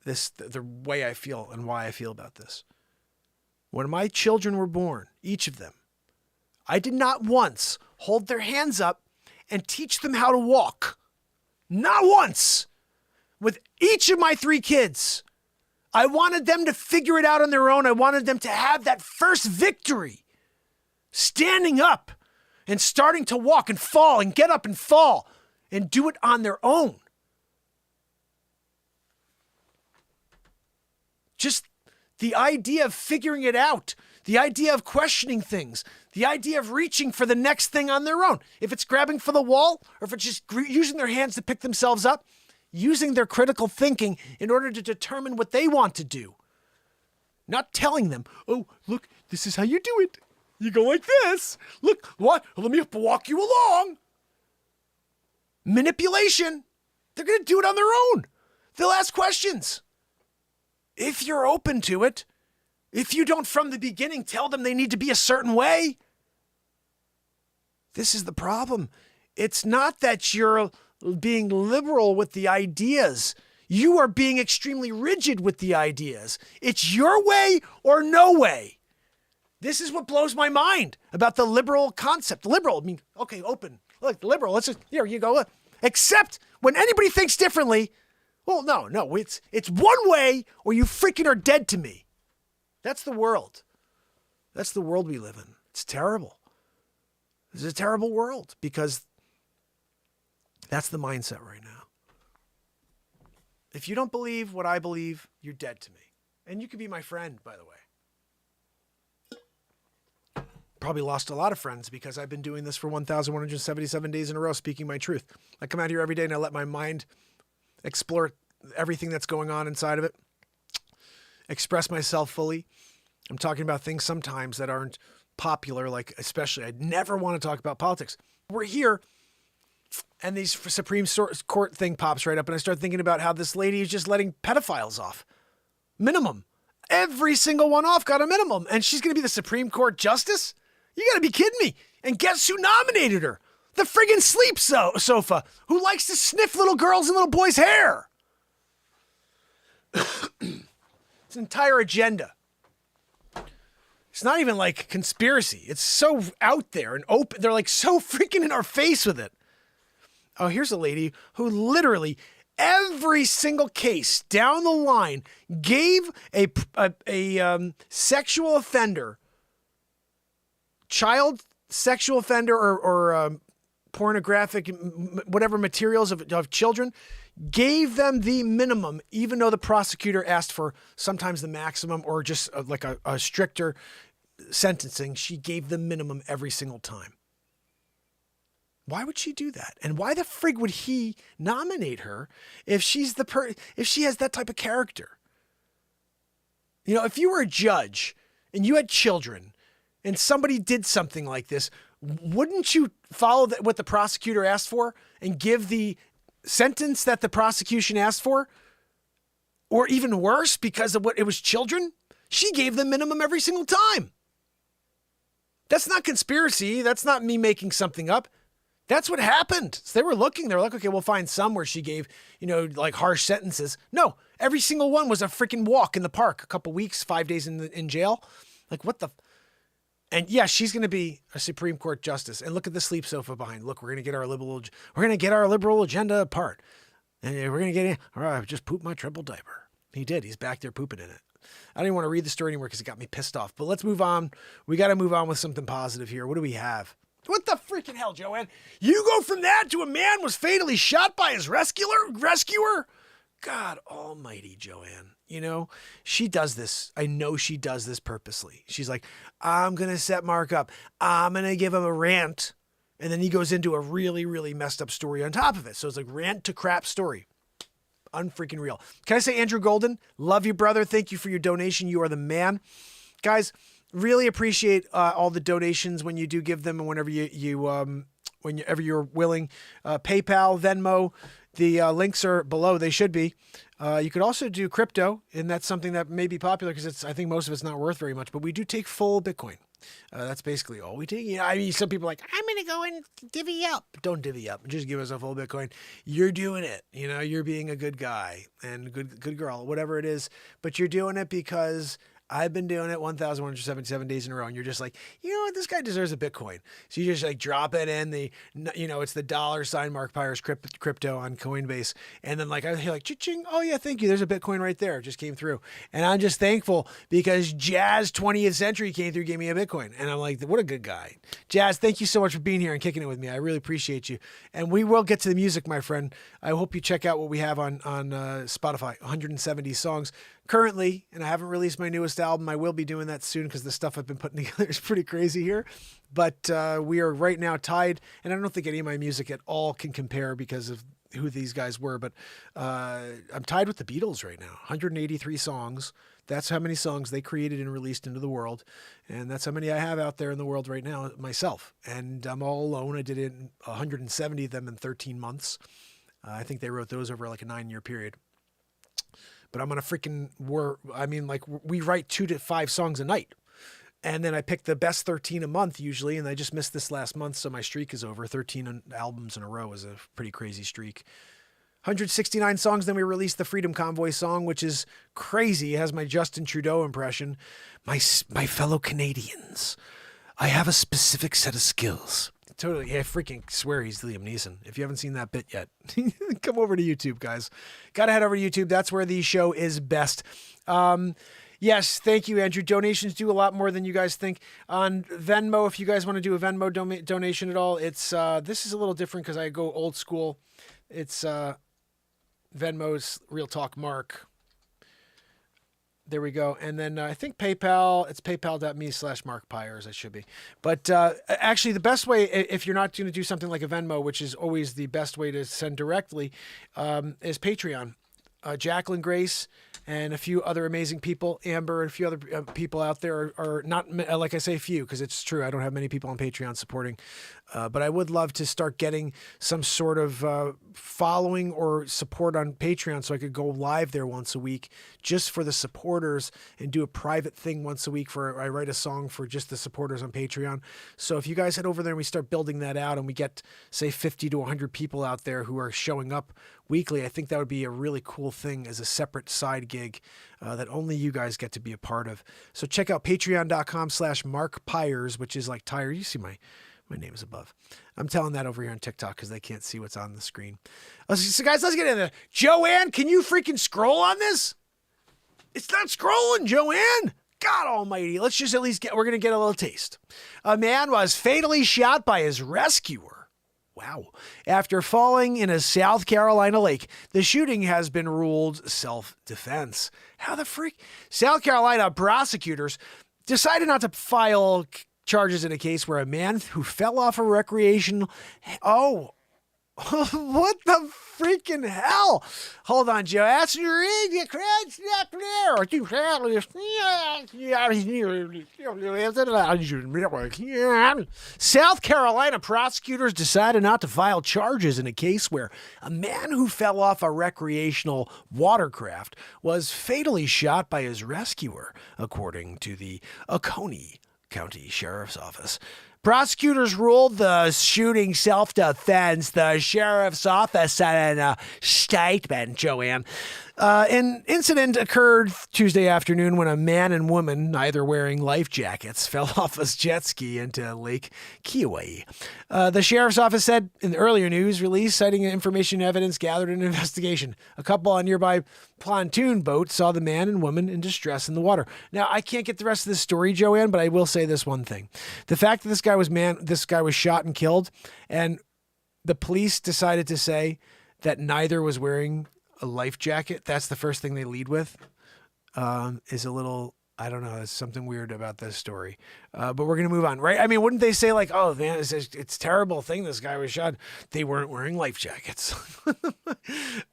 the way I feel and why I feel about this. When my children were born, each of them, I did not once hold their hands up and teach them how to walk. Not once. With each of my 3 kids, I wanted them to figure it out on their own. I wanted them to have that first victory. Standing up and starting to walk and fall and get up and fall and do it on their own. Just the idea of figuring it out, the idea of questioning things, the idea of reaching for the next thing on their own. If it's grabbing for the wall or if it's just using their hands to pick themselves up, using their critical thinking in order to determine what they want to do. Not telling them, oh, look, this is how you do it. You go like this. Look, what? Let me walk you along. Manipulation. They're going to do it on their own. They'll ask questions. If you're open to it, if you don't from the beginning tell them they need to be a certain way, this is the problem. It's not that you're being liberal with the ideas. You are being extremely rigid with the ideas. It's your way or no way. This is what blows my mind about the liberal concept. Liberal, I mean, okay, open. Look, liberal, let's just, here you go. Look. Except when anybody thinks differently, well, no, it's one way or you freaking are dead to me. That's the world. That's the world we live in. It's terrible. This is a terrible world because that's the mindset right now. If you don't believe what I believe, you're dead to me. And you could be my friend, by the way. Probably lost a lot of friends because I've been doing this for 1,177 days in a row, speaking my truth. I come out here every day and I let my mind explore everything that's going on inside of it, express myself fully. I'm talking about things sometimes that aren't popular, like especially I'd never want to talk about politics. We're here and these Supreme Court thing pops right up and I start thinking about how this lady is just letting pedophiles off. Minimum. Every single one off got a minimum and she's going to be the Supreme Court justice? You got to be kidding me. And guess who nominated her? The friggin' sleep sofa who likes to sniff little girls and little boys' hair. It's an entire agenda. It's not even like conspiracy. It's so out there and open. They're like so freaking in our face with it. Oh, here's a lady who literally every single case down the line gave a sexual offender, child sexual offender or pornographic, whatever materials of children, gave them the minimum, even though the prosecutor asked for sometimes the maximum or just like a stricter sentencing. She gave the minimum every single time. Why would she do that? And why the frig would he nominate her if she's if she has that type of character? You know, if you were a judge and you had children and somebody did something like this, wouldn't you follow what the prosecutor asked for and give the sentence that the prosecution asked for? Or even worse, because of what it was children? She gave the minimum every single time. That's not conspiracy. That's not me making something up. That's what happened. So they were like, okay, we'll find some where she gave, like harsh sentences. No, every single one was a freaking walk in the park, a couple weeks, 5 days in jail. Like what the... And yeah, she's going to be a Supreme Court justice. And look at the sleep sofa behind. Look, we're going to get our liberal agenda apart. And we're going to get in. All right, I just pooped my triple diaper. He did. He's back there pooping in it. I don't even want to read the story anymore because it got me pissed off. But let's move on. We got to move on with something positive here. What do we have? What the freaking hell, Joanne? You go from that to a man was fatally shot by his rescuer? God almighty, Joanne. She does this. I know she does this purposely. She's like, I'm going to set Mark up. I'm going to give him a rant. And then he goes into a really, really messed up story on top of it. So it's like rant to crap story. Unfreaking real. Can I say, Andrew Golden? Love you, brother. Thank you for your donation. You are the man. Guys, really appreciate all the donations when you do give them and whenever whenever you're willing. PayPal, Venmo, the links are below. They should be. You could also do crypto, and that's something that may be popular because I think most of it's not worth very much, but we do take full Bitcoin. That's basically all we take. Some people are like, I'm going to go and divvy up. Don't divvy up. Just give us a full Bitcoin. You're doing it. You're being a good guy and good girl, whatever it is, but you're doing it because I've been doing it 1,177 days in a row. And you're just like, you know what? This guy deserves a Bitcoin. So you just like drop it in it's the $ Mark Pyres crypto on Coinbase. And then I hear cha-ching. Oh yeah, thank you. There's a Bitcoin right there. It just came through. And I'm just thankful because Jazz 20th Century came through, gave me a Bitcoin. And I'm like, what a good guy. Jazz, thank you so much for being here and kicking it with me. I really appreciate you. And we will get to the music, my friend. I hope you check out what we have on Spotify, 170 songs. Currently, and I haven't released my newest album. I will be doing that soon because the stuff I've been putting together is pretty crazy here. But we are right now tied, and I don't think any of my music at all can compare because of who these guys were. But I'm tied with the Beatles right now. 183 songs. That's how many songs they created and released into the world. And that's how many I have out there in the world right now myself. And I'm all alone. I did 170 of them in 13 months. I think they wrote those over like a 9-year period. But I'm on a freaking we write 2 to 5 songs a night. And then I pick the best 13 a month usually. And I just missed this last month. So my streak is over. 13 albums in a row is a pretty crazy streak. 169 songs. Then we released the Freedom Convoy song, which is crazy. It has my Justin Trudeau impression. My fellow Canadians, I have a specific set of skills. Totally. Yeah, I freaking swear he's Liam Neeson. If you haven't seen that bit yet, come over to YouTube, guys. Gotta head over to YouTube. That's where the show is best. Yes, thank you, Andrew. Donations do a lot more than you guys think. On Venmo, if you guys want to do a Venmo donation at all, it's this is a little different because I go old school. It's Venmo's Real Talk Mark. There we go. And then I think PayPal, it's paypal.me/markpires. I should be. But actually the best way, if you're not going to do something like a Venmo, which is always the best way to send directly, is Patreon. Jacqueline Grace and a few other amazing people, Amber and a few other people out there are not, like I say, few, because it's true. I don't have many people on Patreon supporting, but I would love to start getting some sort of following or support on Patreon so I could go live there once a week just for the supporters and do a private thing once a week I write a song for just the supporters on Patreon. So if you guys head over there and we start building that out and we get, say, 50 to 100 people out there who are showing up weekly, I think that would be a really cool thing as a separate side gig that only you guys get to be a part of. So check out patreon.com/markpires, which is like tire. You see my name is above. I'm telling that over here on TikTok because they can't see what's on the screen. So guys, let's get into it. Joanne, can you freaking scroll on this? It's not scrolling, Joanne. God almighty. Let's just at least we're going to get a little taste. A man was fatally shot by his rescuer. Wow. After falling in a South Carolina lake, the shooting has been ruled self-defense. How the freak? South Carolina prosecutors decided not to file charges in a case where a man who fell off a recreational... Oh, what the freaking hell? Hold on, Joe. That's your South Carolina prosecutors decided not to file charges in a case where a man who fell off a recreational watercraft was fatally shot by his rescuer, according to the Oconee County Sheriff's Office. Prosecutors ruled the shooting self-defense. The sheriff's office said in a statement, Joanne. An incident occurred Tuesday afternoon when a man and woman, neither wearing life jackets, fell off a jet ski into Lake Kiowee. The sheriff's office said in the earlier news release, citing information and evidence gathered in an investigation. A couple on nearby pontoon boat saw the man and woman in distress in the water. Now, I can't get the rest of this story, Joanne, but I will say this one thing. The fact that this guy was shot and killed, and the police decided to say that neither was wearing a life jacket, that's the first thing they lead with, is a little, I don't know, there's something weird about this story. But we're going to move on, right? I mean, wouldn't they say like, oh man, it's a terrible thing this guy was shot. They weren't wearing life jackets.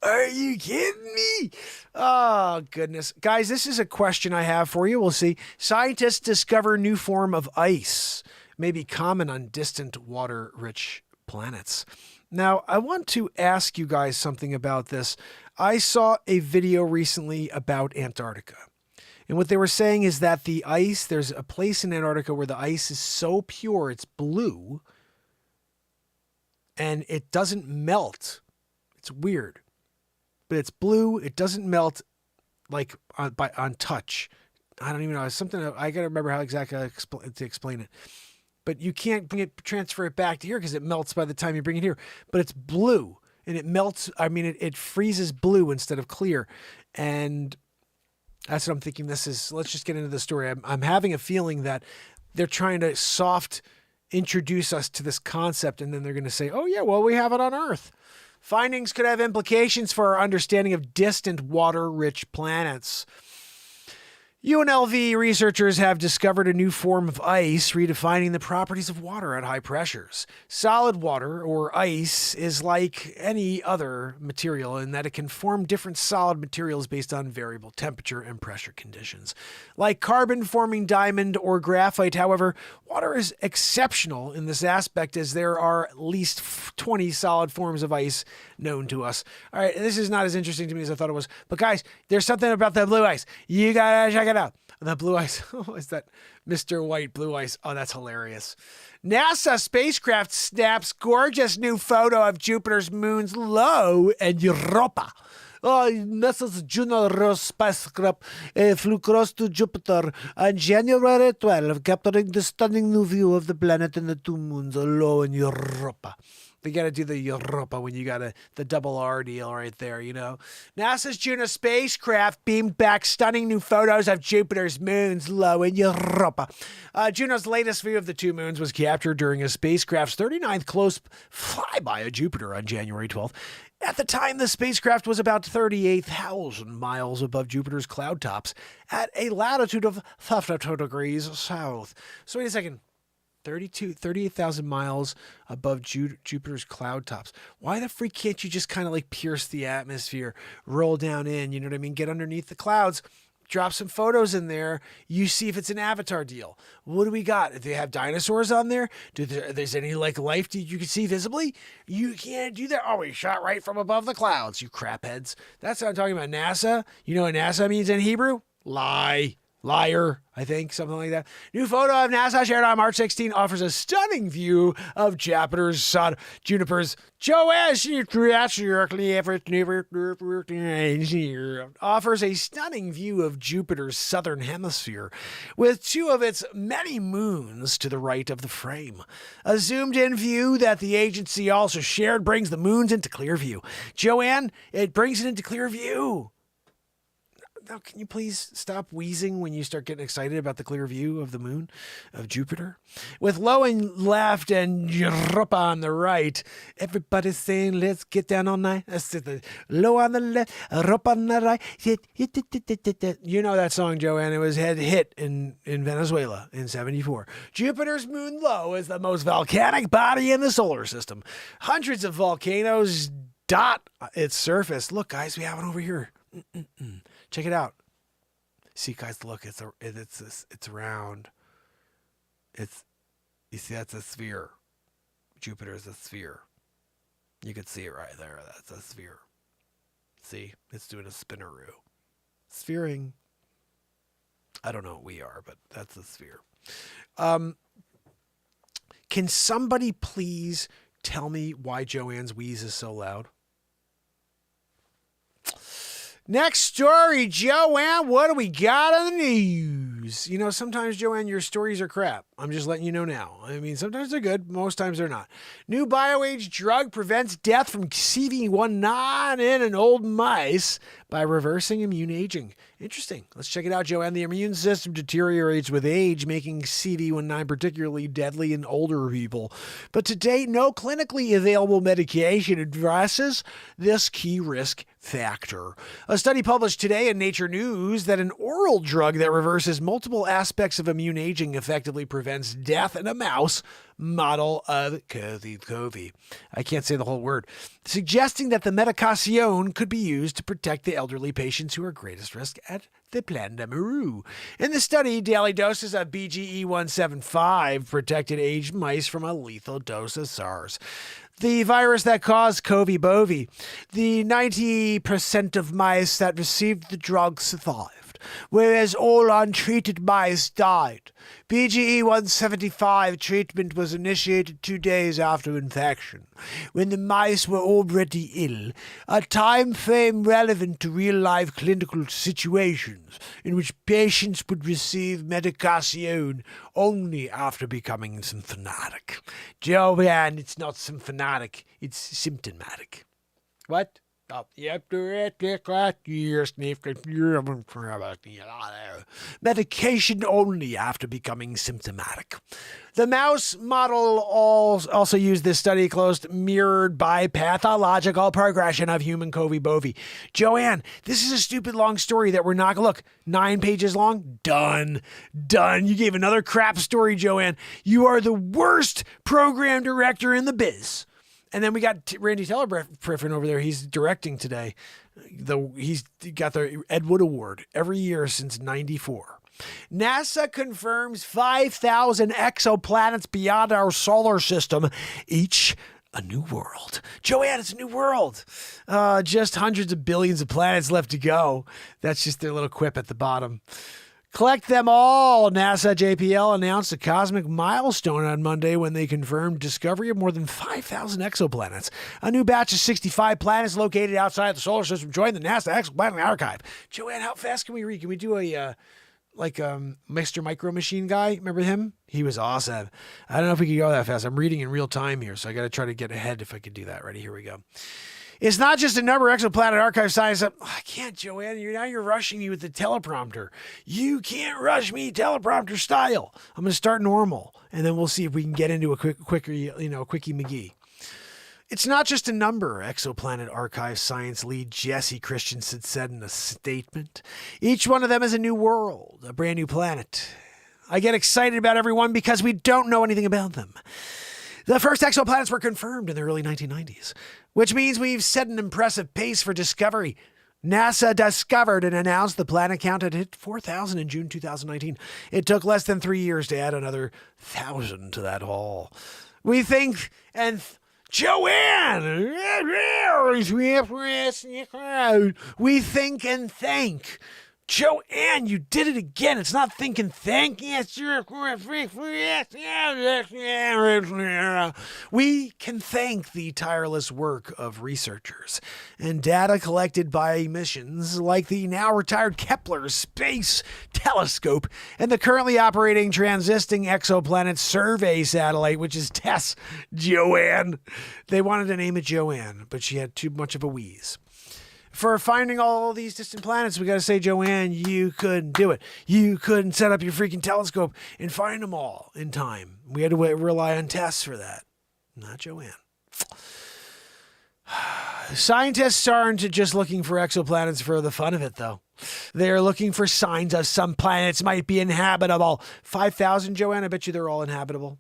Are you kidding me? Oh, goodness. Guys, this is a question I have for you. We'll see. Scientists discover new form of ice may be common on distant water-rich planets. Now, I want to ask you guys something about this. I saw a video recently about Antarctica. And what they were saying is that the ice, there's a place in Antarctica where the ice is so pure, it's blue, and it doesn't melt. It's weird. But it's blue, it doesn't melt like on touch. I don't even know. It's something, I got to remember how exactly to explain it. But you can't transfer it back to here because it melts by the time you bring it here. But it's blue, and it melts. I mean, it freezes blue instead of clear. And that's what I'm thinking this is. Let's just get into the story. I'm having a feeling that they're trying to soft introduce us to this concept, and then they're going to say, oh, yeah, well, we have it on Earth. Findings could have implications for our understanding of distant water-rich planets. UNLV researchers have discovered a new form of ice redefining the properties of water at high pressures. Solid water, or ice, is like any other material in that it can form different solid materials based on variable temperature and pressure conditions. Like carbon-forming diamond or graphite, however, water is exceptional in this aspect as there are at least 20 solid forms of ice known to us. All right, this is not as interesting to me as I thought it was. But guys, there's something about the blue ice. You gotta check it out. The blue ice. Oh, is that Mr. White blue ice? Oh, that's hilarious. NASA spacecraft snaps gorgeous new photo of Jupiter's moons low in Europa. NASA's Juno spacecraft flew close to Jupiter on January 12, capturing the stunning new view of the planet and the two moons low in Europa. They got to do the Europa when you got the double R deal right there, you know. NASA's Juno spacecraft beamed back stunning new photos of Jupiter's moons low in Europa. Juno's latest view of the two moons was captured during a spacecraft's 39th close flyby of Jupiter on January 12th. At the time, the spacecraft was about 38,000 miles above Jupiter's cloud tops at a latitude of 52 degrees south. So wait a second. 38,000 miles above Jupiter's cloud tops. Why the freak can't you just kind of like pierce the atmosphere, roll down in, you know what I mean? Get underneath the clouds, drop some photos in there. You see if it's an Avatar deal. What do we got? Do they have dinosaurs on there? There's any like life you can see visibly? You can't do that. Oh, we shot right from above the clouds, you crapheads. That's what I'm talking about. NASA. You know what NASA means in Hebrew? Lie. Liar, I think, something like that. New photo of NASA shared on March 16 offers a stunning view of Jupiter's sun. Jupiter's offers a stunning view of Jupiter's southern hemisphere, with two of its many moons to the right of the frame. A zoomed-in view that the agency also shared brings the moons into clear view. Joanne, it brings it into clear view. now, can you please stop wheezing when you start getting excited about the clear view of the moon, of Jupiter? With low on left and Europa on the right, everybody's saying, let's get down all night. That's the low on the left, Europa on the right. You know that song, Joanne. It was a hit in Venezuela in 74. Jupiter's moon low is the most volcanic body in the solar system. Hundreds of volcanoes dot its surface. Look, guys, we have it over here. Check it out. See, guys, look, it's round. You see, that's a sphere. Jupiter is a sphere. You can see it right there. That's a sphere. See, it's doing a spinneroo. Sphering. I don't know what we are, but that's a sphere. Can somebody please tell me why Joanne's wheeze is so loud? Next story, Joanne, what do we got on the news? You know, sometimes, Joanne, your stories are crap. I'm just letting you know now. I mean, sometimes they're good. Most times they're not. New bioage drug prevents death from CV19 in old mice by reversing immune aging. Interesting. Let's check it out, Joanne. The immune system deteriorates with age, making CV19 particularly deadly in older people. But to date, no clinically available medication addresses this key risk factor. A study published today in Nature News that an oral drug that reverses multiple aspects of immune aging effectively prevents death in a mouse model of COVID. I can't say the whole word. Suggesting that the medication could be used to protect the elderly patients who are greatest risk at the pandemic. In the study, daily doses of BGE-175 protected aged mice from a lethal dose of SARS, the virus that caused COVID-19. The 90% of mice that received the drug survived, whereas all untreated mice died. BGE-175 treatment was initiated 2 days after infection, when the mice were already ill, a time frame relevant to real-life clinical situations in which patients would receive medication only after becoming symptomatic. Joanne, it's not symptomatic, it's symptomatic. What? Oh, medication only after becoming symptomatic. The mouse model also used this study closed mirrored by pathological progression of human COVID-19. Joanne, this is a stupid long story that we're not going to look. 9 pages long? Done. You gave another crap story, Joanne. You are the worst program director in the biz. And then we got Randy Telepriffin over there. He's directing today. He's got the Ed Wood Award every year since '94. NASA confirms 5,000 exoplanets beyond our solar system, each a new world. Joanne, it's a new world. Just hundreds of billions of planets left to go. That's just their little quip at the bottom. Collect them all. NASA JPL announced a cosmic milestone on Monday when they confirmed discovery of more than 5,000 exoplanets. A new batch of 65 planets located outside the solar system joined the NASA Exoplanet Archive. Joanne, how fast can we read? Can we do a Mr. Micro Machine guy? Remember him? He was awesome. I don't know if we can go that fast. I'm reading in real time here, so I got to try to get ahead if I could do that. Ready? Here we go. It's not just a number Exoplanet Archive science. I can't, Joanne. You're rushing me with the teleprompter. You can't rush me teleprompter style. I'm going to start normal, and then we'll see if we can get into a quickie McGee. It's not just a number, Exoplanet Archive science lead Jesse Christensen said in a statement. Each one of them is a new world, a brand new planet. I get excited about everyone because we don't know anything about them. The first exoplanets were confirmed in the early 1990s, which means we've set an impressive pace for discovery. NASA discovered and announced the planet count had hit 4,000 in June 2019. It took less than 3 years to add another 1,000 to that haul. We think and... Joanne! We think and think. Joanne, you did it again. It's not think and thank. We can thank the tireless work of researchers and data collected by missions like the now retired Kepler Space Telescope and the currently operating Transiting Exoplanet Survey Satellite, which is TESS. Joanne. They wanted to name it Joanne, but she had too much of a wheeze. for finding all these distant planets. We got to say, Joanne, you couldn't do it. You couldn't set up your freaking telescope and find them all in time. We had to rely on tests for that. Not Joanne. Scientists aren't just looking for exoplanets for the fun of it, though. They're looking for signs of some planets might be inhabitable. 5,000, Joanne, I bet you they're all inhabitable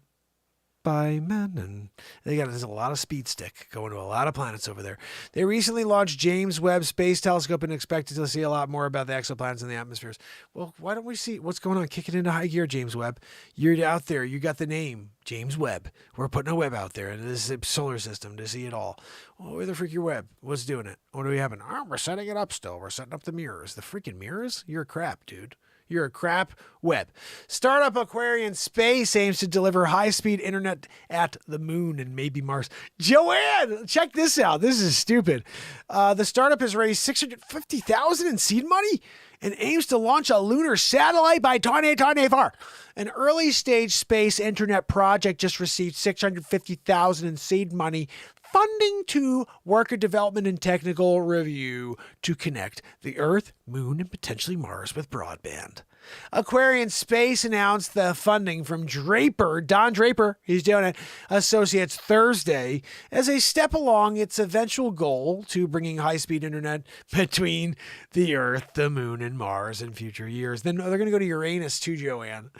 by men. And there's a lot of speed stick going to a lot of planets over there. They recently launched James Webb Space Telescope and expected to see a lot more about the exoplanets in the atmospheres. Well, why don't we see what's going on? Kick it into high gear, James Webb. You're out there. You got the name, James Webb. We're putting a web out there in this solar system to see it all. Oh, where the freak your web? What's doing it? What are we having? Oh, we're setting it up still. We're setting up the mirrors. The freaking mirrors? You're a crap, dude. You're a crap web. Startup Aquarian Space aims to deliver high-speed internet at the moon and maybe Mars. Joanne, check this out. This is stupid. The startup has raised $650,000 in seed money and aims to launch a lunar satellite by 2024. An early-stage space internet project just received $650,000 in seed money funding to work a development and technical review to connect the Earth, Moon, and potentially Mars with broadband. Aquarian Space announced the funding from Don Draper, he's doing it, Associates Thursday, as a step along its eventual goal to bringing high-speed internet between the Earth, the Moon, and Mars in future years. Then they're going to go to Uranus too, Joanne.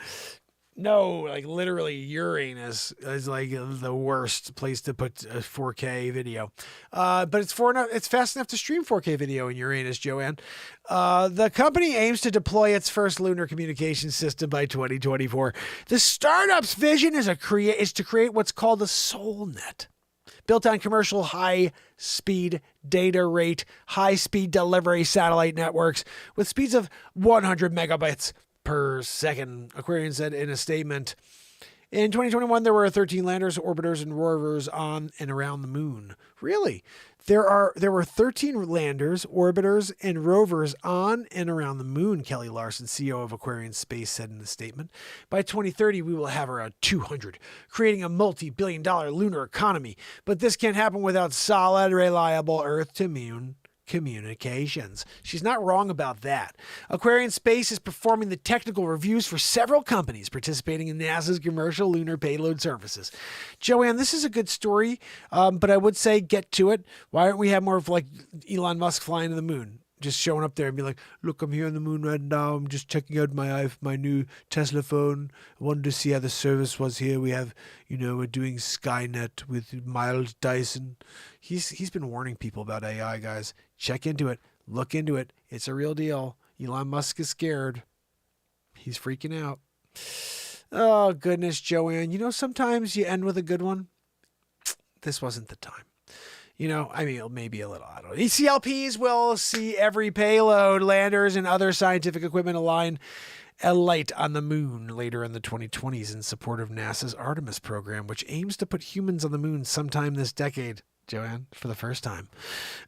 No, like literally Uranus is like the worst place to put a 4K video. But it's fast enough to stream 4K video in Uranus, Joanne. The company aims to deploy its first lunar communication system by 2024. The startup's vision is to create what's called the SolNet, built on commercial high-speed data rate, high-speed delivery satellite networks with speeds of 100 megabits per second, Aquarian said in a statement. In 2021, there were 13 landers, orbiters, and rovers on and around the moon. Really? There were 13 landers, orbiters, and rovers on and around the moon, Kelly Larson, CEO of Aquarian Space, said in a statement. By 2030, we will have around 200, creating a multi-billion-dollar lunar economy. But this can't happen without solid, reliable Earth-to-Moon communications. She's not wrong about that. Aquarian Space is performing the technical reviews for several companies participating in NASA's commercial lunar payload services. Joanne, this is a good story, but I would say get to it. Why don't we have more of like Elon Musk flying to the moon? Just showing up there and be like, look, I'm here on the moon right now. I'm just checking out my new Tesla phone. I wanted to see how the service was here. We have, we're doing Skynet with Miles Dyson. He's been warning people about AI, guys. Check into it. Look into it. It's a real deal. Elon Musk is scared. He's freaking out. Oh, goodness, Joanne. Sometimes you end with a good one. This wasn't the time. Maybe a little. I don't know. ECLPs will see every payload, landers, and other scientific equipment align a light on the moon later in the 2020s in support of NASA's Artemis program, which aims to put humans on the moon sometime this decade, Joanne, for the first time.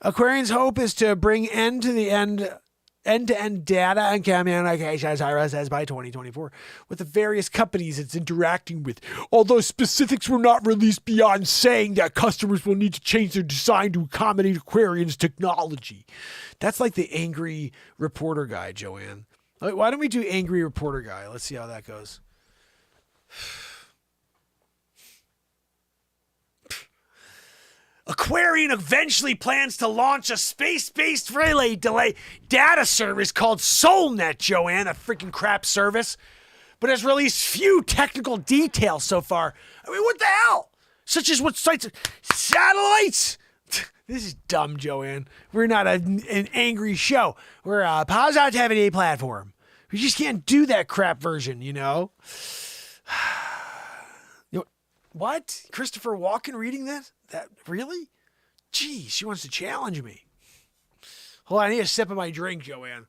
Aquarian's hope is to bring end-to-end data and communication services by 2024 with the various companies it's interacting with. Although specifics were not released beyond saying that customers will need to change their design to accommodate Aquarian's technology. That's like the angry reporter guy, Joanne. Why don't we do angry reporter guy? Let's see how that goes. Aquarian eventually plans to launch a space-based relay delay data service called SolNet, Joanne, a freaking crap service, but has released few technical details so far. What the hell? Such as what sites? Satellites? This is dumb, Joanne. We're not an angry show. We're a positivity platform. We just can't do that crap version, What? Christopher Walken reading that? That really? Gee, she wants to challenge me. Hold on, I need a sip of my drink, Joanne.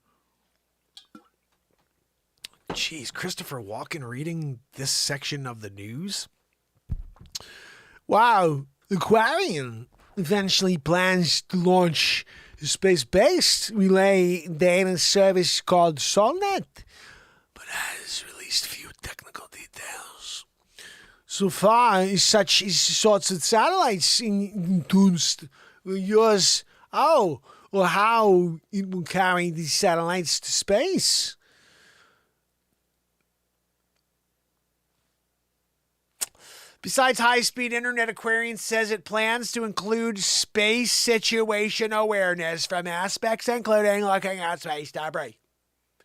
Jeez, Christopher Walken reading this section of the news? Wow, Aquarian eventually plans to launch a space-based relay data service called SolNet, but has released few technical details. So far, such sorts of satellites induced will use Well, how it will carry these satellites to space? Besides high-speed internet, Aquarian says it plans to include space situation awareness from aspects including looking at space debris,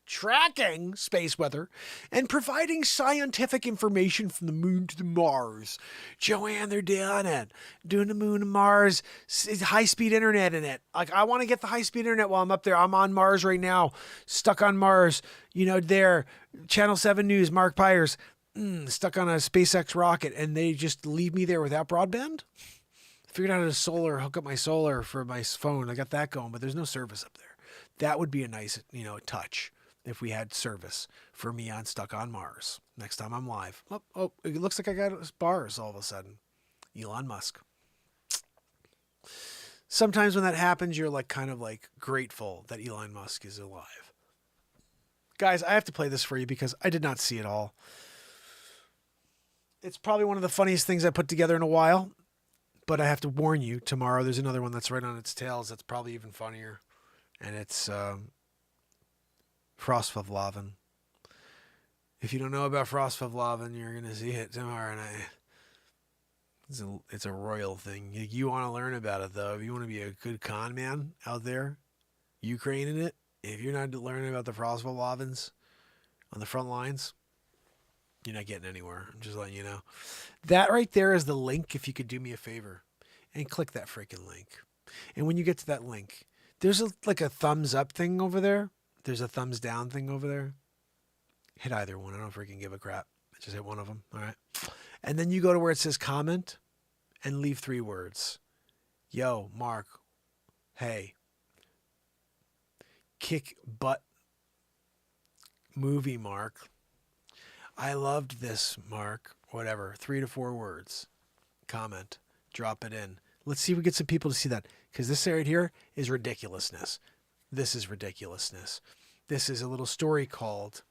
tracking space weather, and providing scientific information from the moon to the Mars. Joanne, they're doing it. Doing the moon and Mars, high-speed internet in it. Like, I want to get the high-speed internet while I'm up there. I'm on Mars right now, stuck on Mars. You know, there, Channel 7 News, Mark Pires, stuck on a SpaceX rocket, and they just leave me there without broadband? Figured out how to hook up my solar for my phone. I got that going, but there's no service up there. That would be a nice, touch if we had service for me on Stuck on Mars. Next time I'm live. Oh, it looks like I got bars all of a sudden. Elon Musk. Sometimes when that happens, you're kind of grateful that Elon Musk is alive. Guys, I have to play this for you because I did not see it all. It's probably one of the funniest things I put together in a while, but I have to warn you, tomorrow there's another one that's right on its tails that's probably even funnier, and it's Frostpavlovin. If you don't know about Frostpavlovin, you're going to see it tomorrow night. It's a royal thing. You want to learn about it, though. If you want to be a good con man out there, Ukraine in it, if you're not learning about the Frostpavlovins on the front lines, you're not getting anywhere. I'm just letting you know. That right there is the link, if you could do me a favor. And click that freaking link. And when you get to that link, there's a thumbs up thing over there. There's a thumbs down thing over there. Hit either one. I don't freaking give a crap. Just hit one of them. All right. And then you go to where it says comment and leave 3 words. Yo, Mark. Hey. Kick butt movie, Mark. I loved this, Mark. Whatever. 3 to 4 words. Comment. Drop it in. Let's see if we get some people to see that. Because this right here is ridiculousness. This is ridiculousness. This is a little story called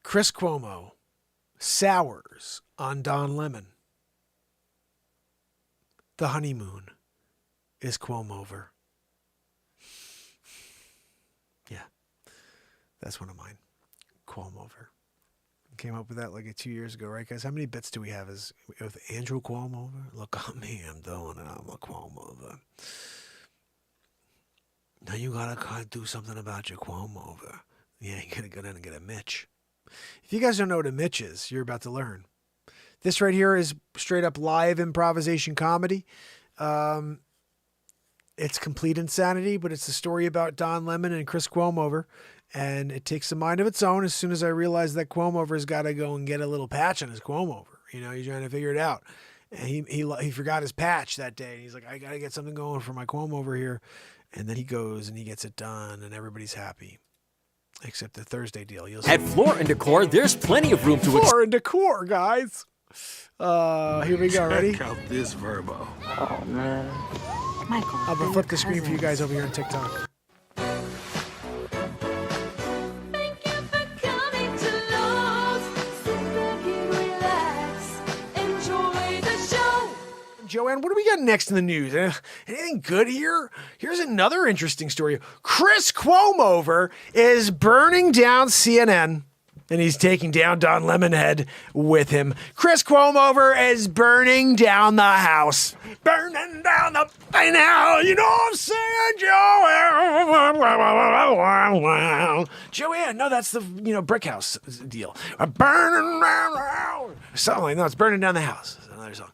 Chris Cuomo sours on Don Lemon. The honeymoon is Cuomo-over. Yeah. That's one of mine. Cuomo-over. Came up with that 2 years ago, right, guys? How many bits do we have with Andrew Cuomo-over? Look at me, I'm doing it. I'm a Cuomo-over. Now you gotta do something about your Cuomo-over. Yeah, you gotta go down and get a Mitch. If you guys don't know what a Mitch is, you're about to learn. This right here is straight up live improvisation comedy. It's complete insanity, but it's a story about Don Lemon and Chris Cuomo-over. And it takes a mind of its own as soon as I realized that Cuomo-over's got to go and get a little patch on his Cuomo-over. He's trying to figure it out. And he forgot his patch that day. And he's like, I got to get something going for my Cuomo-over here. And then he goes and he gets it done and everybody's happy. Except the Thursday deal. At Floor & Decor, there's plenty of room to Floor & Decor, guys. Here we go. Ready? Check out this Verbo. Oh, man. Michael. I'm going to flip the screen for you guys over here on TikTok. Thank you for coming to Lowe's. Sit back and relax. Enjoy the show. Joanne, what do we got next in the news? Anything good here? Here's another interesting story. Chris Cuomo-over is burning down CNN. And he's taking down Don Lemonhead with him. Chris Cuomo-over is burning down the house. Burning down the thing now. You know what I'm saying, Joanne? Joanne, no, that's the brick house deal. Burning down the house. Something like that. No, it's burning down the house. Another song.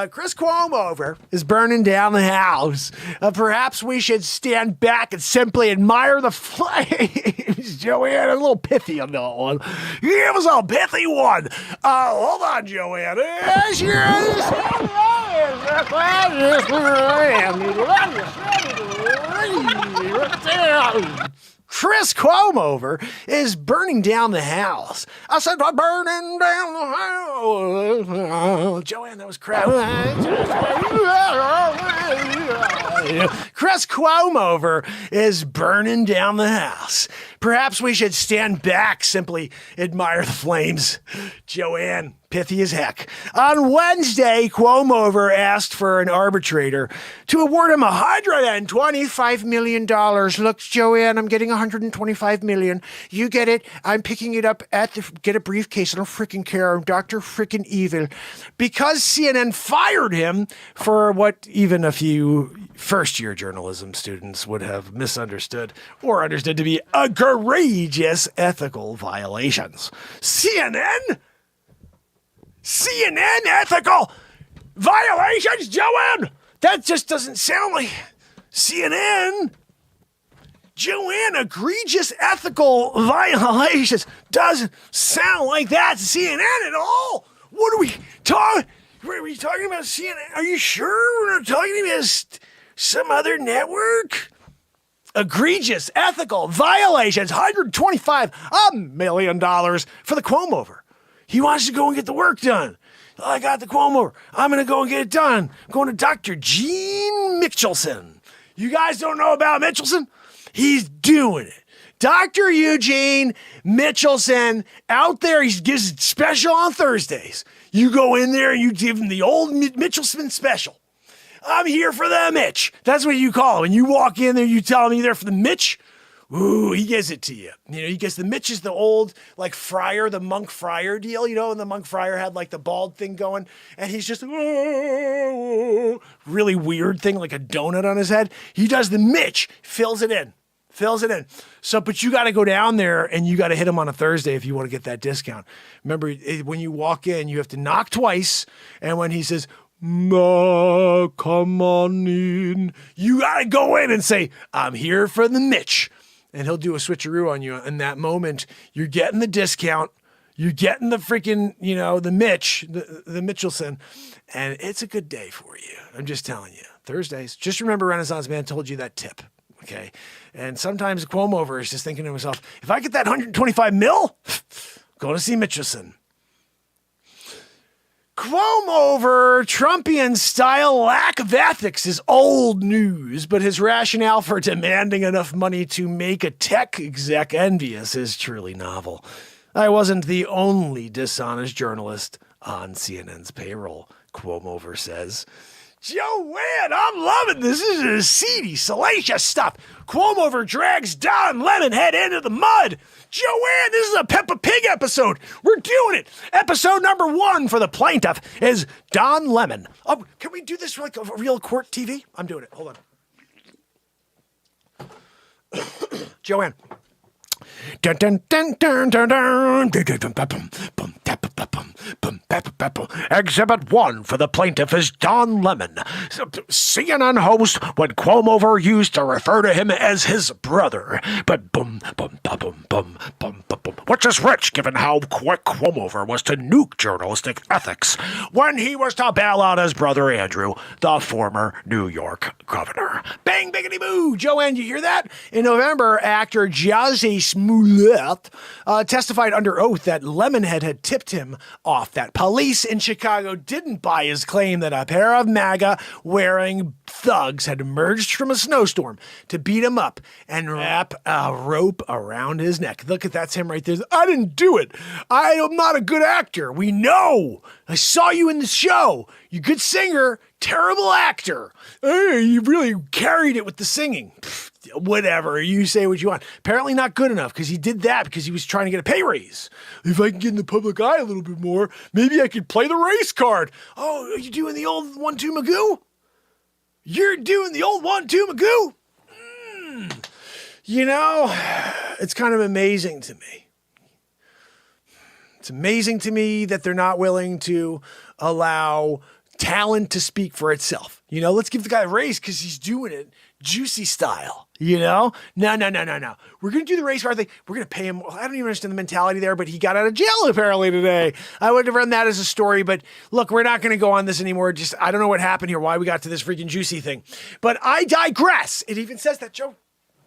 Chris Cuomo-over is burning down the house. Perhaps we should stand back and simply admire the flames. Joanne, a little pithy on that one. Give us a pithy one. Hold on, Joanne. Chris Cuomo-over is burning down the house. I said, burning down the house. Joanne, that was crap. Chris Cuomo-over is burning down the house. Perhaps we should stand back, simply admire the flames. Joanne, pithy as heck. On Wednesday, Cuomo asked for an arbitrator to award him $125 million. Look, Joanne, I'm getting $125 million. You get it. I'm picking it up get a briefcase. I don't freaking care. I'm Dr. freaking Evil. Because CNN fired him for what even a few first-year journalism students would have misunderstood or understood to be egregious ethical violations. CNN ethical violations, Joanne? That just doesn't sound like CNN. Joanne, egregious ethical violations doesn't sound like that's CNN at all. What are we talking? Are we talking about CNN? Are you sure we're not talking about some other network? Egregious ethical violations, $125 million for the Cuomo. He wants to go and get the work done. I got the Cuomo. I'm going to go and get it done. I'm going to Dr. Gene Michelson. You guys don't know about Michelson? He's doing it. Dr. Eugene Michelson out there. He gives it special on Thursdays. You go in there and you give him the old Michelson special. I'm here for the Mitch. That's what you call it. When you walk in there, you tell him you're there for the Mitch. Ooh, he gives it to you. You know, he gets the Mitch is the old, like, friar, the monk friar deal, you know, and the monk friar had, like, the bald thing going, and he's just, really weird thing, like a donut on his head. He does the Mitch, fills it in. So, but you got to go down there, and you got to hit him on a Thursday if you want to get that discount. Remember, when you walk in, you have to knock twice, and when he says, "Ma, come on in," you got to go in and say, "I'm here for the Mitch." And he'll do a switcheroo on you. In that moment, you're getting the discount. You're getting the freaking, you know, the Mitch, the Michelson. And it's a good day for you. I'm just telling you. Thursdays. Just remember Renaissance Man told you that tip. Okay? And sometimes Cuomo is just thinking to himself, if I get that 125 mil, go to see Michelson. Cuomo Trumpian-style lack of ethics is old news, but his rationale for demanding enough money to make a tech exec envious is truly novel. I wasn't the only dishonest journalist on CNN's payroll, Cuomo says. Joanne, I'm loving this. This is seedy, salacious stuff. Cuomo drags Don Lemonhead into the mud. Joanne, this is a Peppa Pig episode. We're doing it. Episode number 1 for the plaintiff is Don Lemon. Oh, can we do this like a real court TV? I'm doing it. Hold on. Joanne. Dun, dun, dun, dun, dun, dun, dun, dun, dun, dun, bum, tap, bum, bum, bum, tap, bum. Exhibit 1 for the plaintiff is Don Lemon, CNN host when Cuomo used to refer to him as his brother. But bum, bum, bum, bum, bum, bum, bum, which is rich given how quick Cuomo was to nuke journalistic ethics when he was to bail out his brother Andrew, the former New York governor. Bang, biggity boo. Joanne, you hear that? In November, actor Jazzy Smollett testified under oath that Lemonhead had tipped him off that police in Chicago didn't buy his claim that a pair of MAGA-wearing thugs had emerged from a snowstorm to beat him up and wrap a rope around his neck. Look at that's him right there. I didn't do it. I am not a good actor. We know. I saw you in the show. You good singer, terrible actor. Hey, you really carried it with the singing. Whatever, you say what you want. Apparently not good enough because he did that because he was trying to get a pay raise. If I can get in the public eye a little bit more, maybe I could play the race card. Oh, are you doing the old 1-2 Magoo? You're doing the old 1-2 Magoo? You know, it's kind of amazing to me. It's amazing to me that they're not willing to allow talent to speak for itself. You know, let's give the guy a raise because he's doing it juicy style. You know? No. We're going to do the race card thing. We're going to pay him. I don't even understand the mentality there, but he got out of jail apparently today. I would have run that as a story, but look, we're not going to go on this anymore. Just, I don't know what happened here, why we got to this freaking juicy thing. But I digress. It even says that,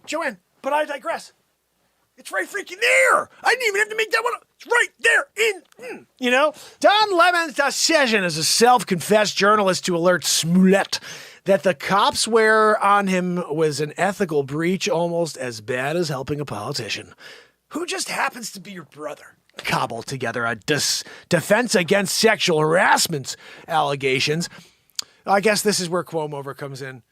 Joanne, but I digress. It's right freaking there. I didn't even have to make that one up. It's right there you know? Don Lemon's decision as a self-confessed journalist to alert Smollett that the cops wear on him was an ethical breach almost as bad as helping a politician who just happens to be your brother. cobble together a defense against sexual harassment allegations. I guess this is where Cuomo comes in.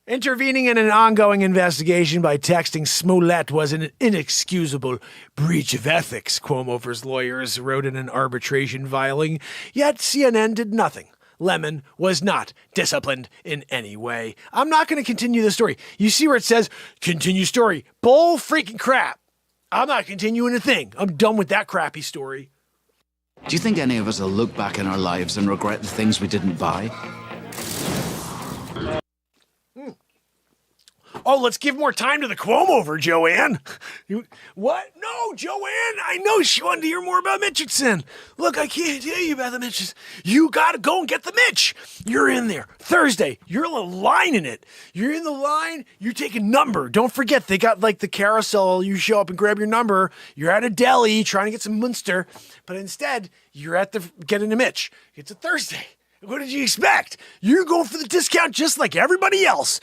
Intervening in an ongoing investigation by texting Smollett was an inexcusable breach of ethics, Cuomo's lawyers wrote in an arbitration filing, yet CNN did nothing. Lemon was not disciplined in any way. I'm not going to continue the story. You see where it says, continue story. Bull freaking crap. I'm not continuing a thing. I'm done with that crappy story. Do you think any of us will look back in our lives and regret the things we didn't buy? Oh, let's give more time to the Cuomo, Joanne. What? No, Joanne, I know she wanted to hear more about Mitchison. Look, I can't tell you about the Mitches. You got to go and get the Mitch. You're in there. Thursday, you're in the line in it. You're in the line, you take a number. Don't forget, they got like the carousel. You show up and grab your number. You're at a deli trying to get some Munster, but instead, you're at getting a Mitch. It's a Thursday. What did you expect? You're going for the discount just like everybody else.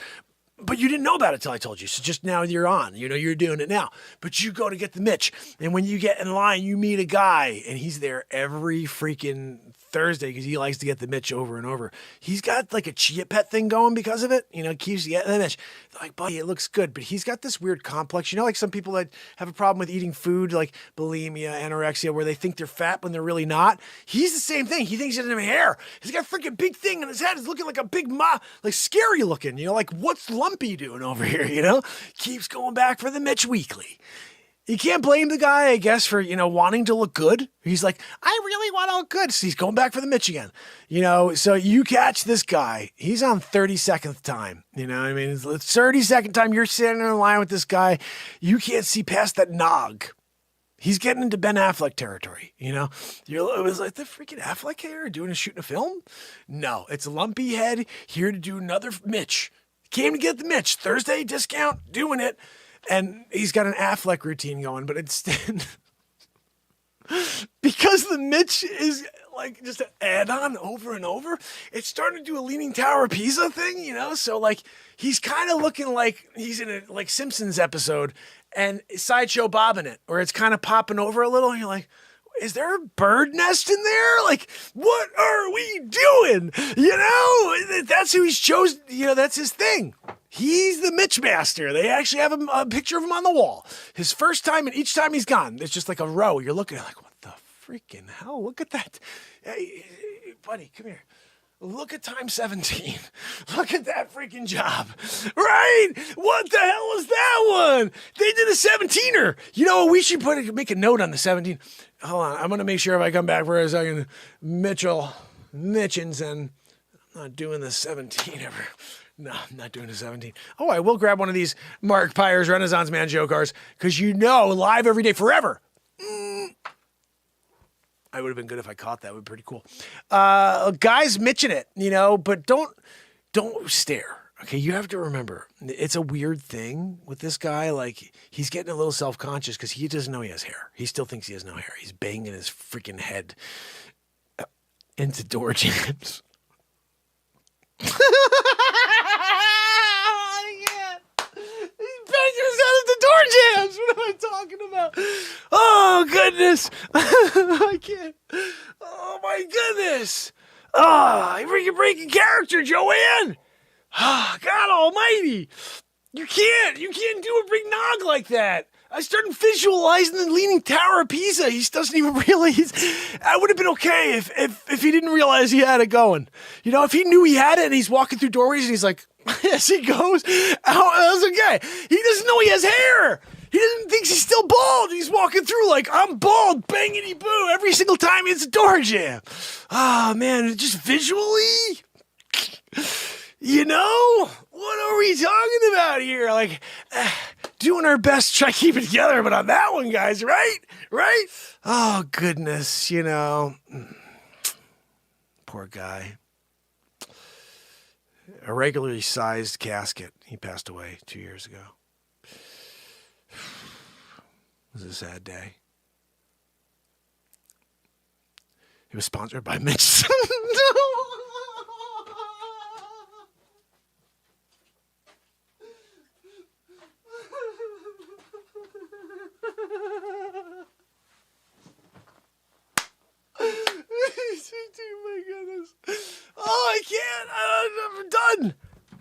But you didn't know about it till I told you. So just now you're on. You know, you're doing it now. But you go to get the Mitch. And when you get in line, you meet a guy. And he's there every freaking Thursday because he likes to get the Mitch over and over. He's got like a Chia Pet thing going because of it. You know, keeps getting the Mitch. They're like, buddy, it looks good. But he's got this weird complex. You know, like some people that have a problem with eating food, like bulimia, anorexia, where they think they're fat when they're really not. He's the same thing. He thinks he doesn't have hair. He's got a freaking big thing on his head. He's looking like a big like scary looking. You know, like what's Lumpy doing over here? You know, keeps going back for the Mitch weekly. You can't blame the guy, I guess, for, you know, wanting to look good. He's like, I really want to look good. So he's going back for the Mitch again. You know, so you catch this guy. He's on 32nd time. You know what I mean? It's 32nd time you're sitting in line with this guy. You can't see past that nog. He's getting into Ben Affleck territory, you know? It was like the freaking Affleck here shooting a film? No, it's a lumpy head here to do another Mitch. Came to get the Mitch. Thursday discount, doing it. And he's got an Affleck routine going, but instead, because the Mitch is like just an add-on over and over, it's starting to do a Leaning Tower of Pisa thing, you know? So like he's kind of looking like he's in a like Simpsons episode and Sideshow Bob in it, or it's kind of popping over a little and you're like, is there a bird nest in there? Like, what are we doing? You know, that's who he's chosen. You know, that's his thing. He's the Mitch Master. They actually have a picture of him on the wall. His first time and each time he's gone, it's just like a row. You're looking like, what the freaking hell? Look at that. Hey, buddy, come here. Look at time 17. Look at that freaking job. Right? What the hell was that one? They did a 17er. You know, we should make a note on the 17. Hold on. I'm going to make sure if I come back for a second. Mitchins, and I'm not doing the 17 ever. No, I'm not doing the 17. Oh, I will grab one of these Mark Pyres Renaissance Man show cars because you know, live every day forever. I would have been good if I caught that. It would be pretty cool. Guys Mitching it, you know, but don't stare. Okay, you have to remember, it's a weird thing with this guy. Like, he's getting a little self-conscious because he doesn't know he has hair. He still thinks he has no hair. He's banging his freaking head into door jams. Door jams. What am I talking about? Oh, goodness. I can't. Oh, my goodness. Oh, you're breaking character, Joanne. Oh, God almighty. You can't do a big nog like that. I started visualizing the Leaning Tower of Pisa. He doesn't even realize. I would have been okay if he didn't realize he had it going. You know, if he knew he had it and he's walking through doorways and he's like, as he goes, that's okay. He doesn't know he has hair. He doesn't think he's still bald. He's walking through like, I'm bald, bangity boo, every single time it's a door jam. Oh, man, just visually, you know, what are we talking about here? Like, doing our best to try to keep it together, but on that one, guys, right? Right? Oh, goodness, you know. Poor guy. A regularly sized casket. He passed away 2 years ago. It was a sad day. It was sponsored by Mitch.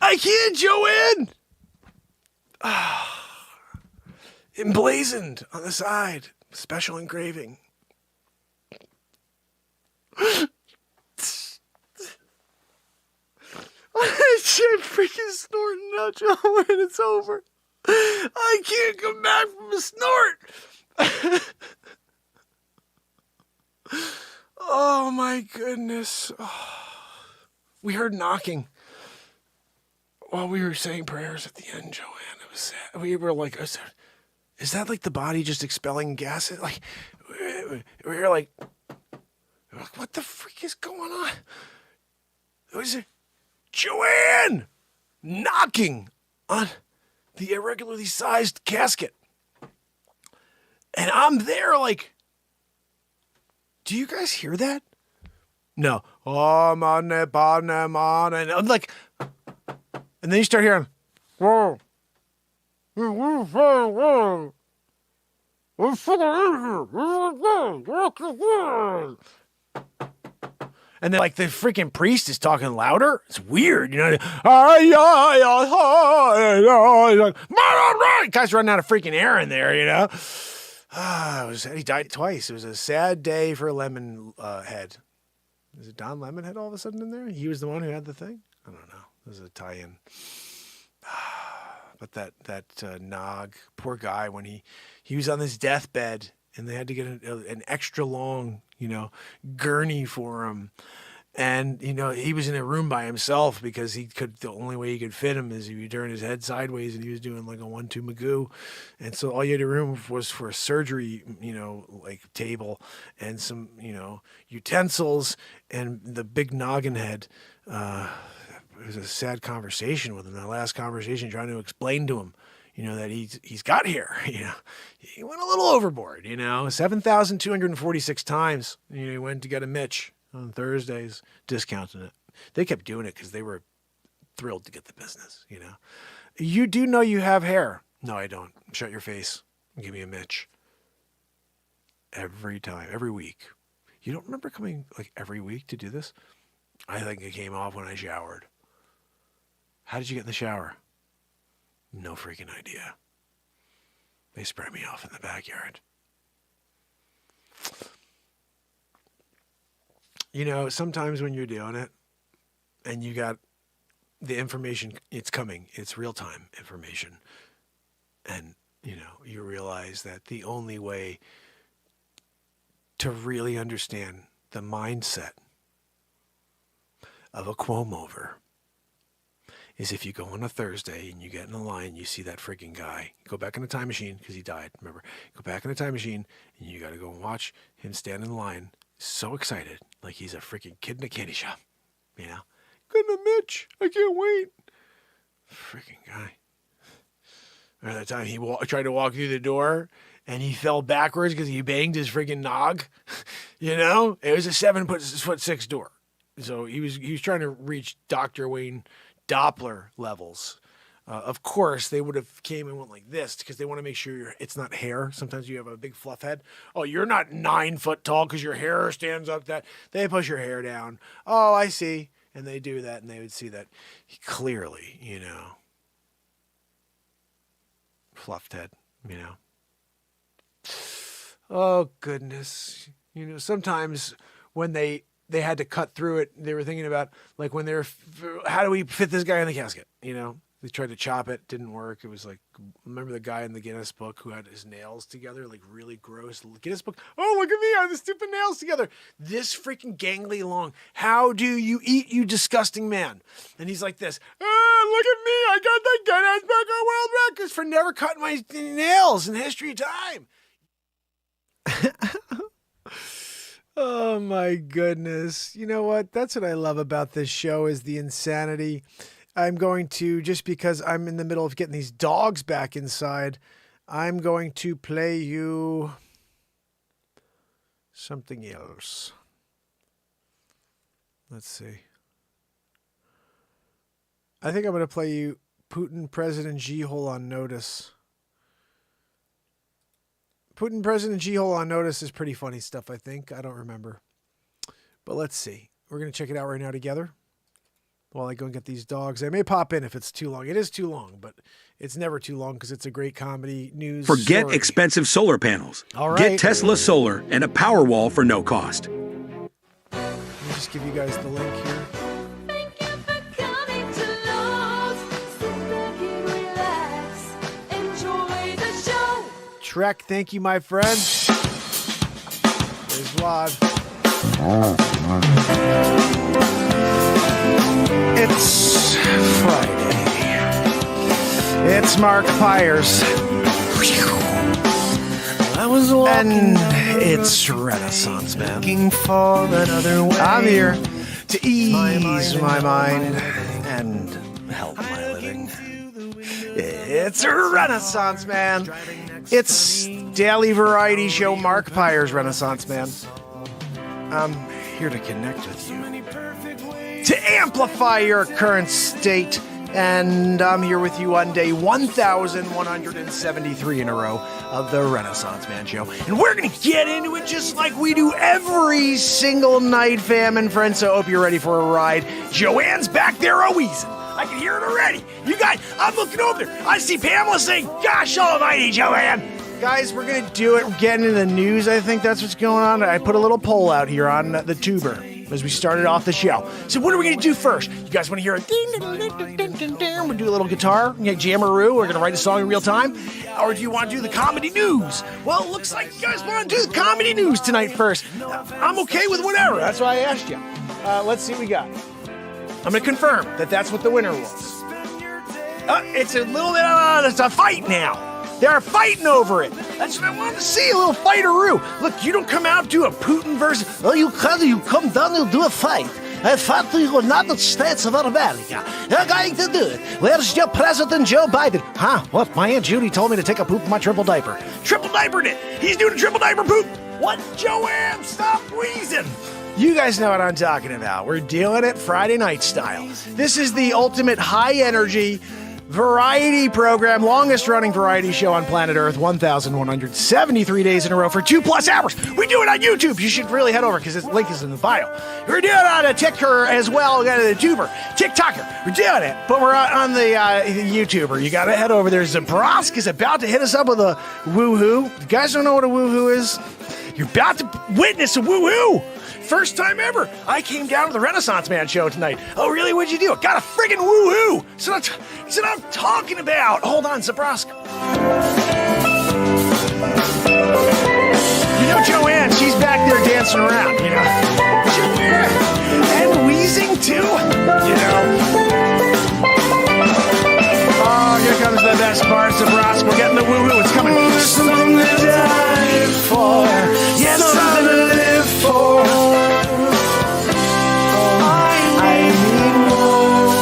I can't, Joanne! Emblazoned on the side. Special engraving. Shit, freaking snorting now, Joanne. It's over. I can't come back from a snort. Oh, my goodness. Oh. We heard knocking while we were saying prayers at the end, Joanne. It was sad. We were like, is that like the body just expelling gases? Like, we were like, what the freak is going on? It was Joanne knocking on the irregularly sized casket. And I'm there like, do you guys hear that? No. Oh, man, and I'm like, and then you start hearing, whoa. And then, like, the freaking priest is talking louder. It's weird, you know. Guy's running out of freaking air in there, you know. He died twice. It was a sad day for Lemonhead. Is it Don Lemonhead all of a sudden in there? He was the one who had the thing? I don't know. This is a tie-in. But that Nog, poor guy, when he was on his deathbed and they had to get an extra long, you know, gurney for him. And, you know, he was in a room by himself because the only way he could fit him is if you turn his head sideways and he was doing like a 1-2 Magoo. And so all you had room was for a surgery, you know, like table and some, you know, utensils and the big noggin head. It was a sad conversation with him. That last conversation, trying to explain to him, you know, that he's got here. You know, he went a little overboard. You know, 7,246 times. You know, he went to get a Mitch on Thursdays, discounting it. They kept doing it because they were thrilled to get the business. You know, you do know you have hair. No, I don't. Shut your face and give me a Mitch. Every time, every week. You don't remember coming like every week to do this? I think it came off when I showered. How did you get in the shower? No freaking idea. They spray me off in the backyard. You know, sometimes when you're doing it and you got the information, it's coming. It's real-time information. And, you know, you realize that the only way to really understand the mindset of a Cuomo-over is if you go on a Thursday and you get in a line, you see that freaking guy. You go back in the time machine because he died, remember. Go back in the time machine and you got to go and watch him stand in line so excited like he's a freaking kid in a candy shop, you know. Gonna Mitch, I can't wait. Freaking guy. Or that time he tried to walk through the door and he fell backwards because he banged his freaking nog, you know. It was a 7'6" door. So he was trying to reach Dr. Wayne Doppler levels. Of course, they would have came and went like this because they want to make sure it's not hair. Sometimes you have a big fluff head. Oh, you're not 9 foot tall because your hair stands up that. They push your hair down. Oh, I see. And they do that and they would see that clearly, you know. Fluffed head, you know. Oh, goodness. You know, sometimes when they had to cut through it, they were thinking about, like, when they're, how do we fit this guy in the casket, you know? They tried to chop it, didn't work. It was like, remember the guy in the Guinness book who had his nails together, like really gross? Guinness book, oh, look at me, I have the stupid nails together. This freaking gangly long. How do you eat, you disgusting man? And he's like this, look at me, I got the Guinness Book of World Records for never cutting my nails in history of time. Oh my goodness. You know what? That's what I love about this show is the insanity. I'm going to, just because I'm in the middle of getting these dogs back inside, I'm going to play you something else. Let's see. I think I'm going to play you Putin President G-Hole on Notice. Putin President G-Hole on Notice is pretty funny stuff, I think. I don't remember. But let's see. We're going to check it out right now together. while I go and get these dogs. I may pop in if it's too long. It is too long, but it's never too long because it's a great comedy news Forget story. expensive solar panels. All right. Get Tesla Solar and a Powerwall for no cost. Let me just give you guys the link here. Thank you for coming to Lowe's. Sit back and relax. Enjoy the show. Trek, thank you, my friend. There's Vlad. It's Friday. It's Mark Pyres. I was And it's Renaissance Man. looking for another way. I'm here to ease my mind and help my living. It's a Renaissance Man. It's daily variety show Mark Pyres Renaissance Man. I'm here to connect with you, to amplify your current state, and I'm here with you on day 1,173 in a row of the Renaissance Man Show. And we're going to get into it just like we do every single night, fam and friends, so I hope you're ready for a ride. Joanne's back there a-wheezing. I can hear it already. You guys, I'm looking over there. I see Pamela saying, "Gosh almighty, Joanne." Guys, we're going to do it. We're getting into the news. I think that's what's going on. I put a little poll out here on the tuber as we started off the show. So what are we going to do first? You guys want to hear a ding, ding, ding, ding, ding, ding, ding? We'll do a little guitar, jammeroo. We're going to write a song in real time. Or do you want to do the comedy news? Well, it looks like you guys want to do the comedy news tonight first. I'm okay with whatever. That's why I asked you. Let's see what we got. I'm going to confirm that that's what the winner was. It's a little bit, it's a fight now. They're fighting over it. That's what I wanted to see, a little fighteroo. Look, you don't come out, do a Putin versus... Oh, you come down and do a fight. I fought the United States of America. You're going to do it. Where's your President Joe Biden? Huh? What? My Aunt Judy told me to take a poop in my triple diaper. Triple diapered it. He's doing a triple diaper poop. What? Joanne, stop wheezing. You guys know what I'm talking about. We're doing it Friday night style. This is the ultimate high energy variety program, longest running variety show on planet Earth, 1,173 days in a row for 2+ hours. We do it on YouTube. You should really head over because this link is in the bio. We're doing it on a Ticker as well, got the tuber, TikToker. We're doing it, but we're on the YouTuber. You got to head over there. Zabrosk is about to hit us up with a woohoo. You guys don't know what a woohoo is? You're about to witness a woohoo. First time ever. I came down to the Renaissance Man show tonight. Oh, really? What'd you do? Got a friggin' woohoo. That's what I'm talking about. Hold on, Zabrosk. You know Joanne, she's back there dancing around, you know. Joanne! And wheezing, too, you know. Oh, here comes the best part, Zabrosk. We're getting the woohoo. It's coming. Something to die for. Yes, Something to live for. I need more.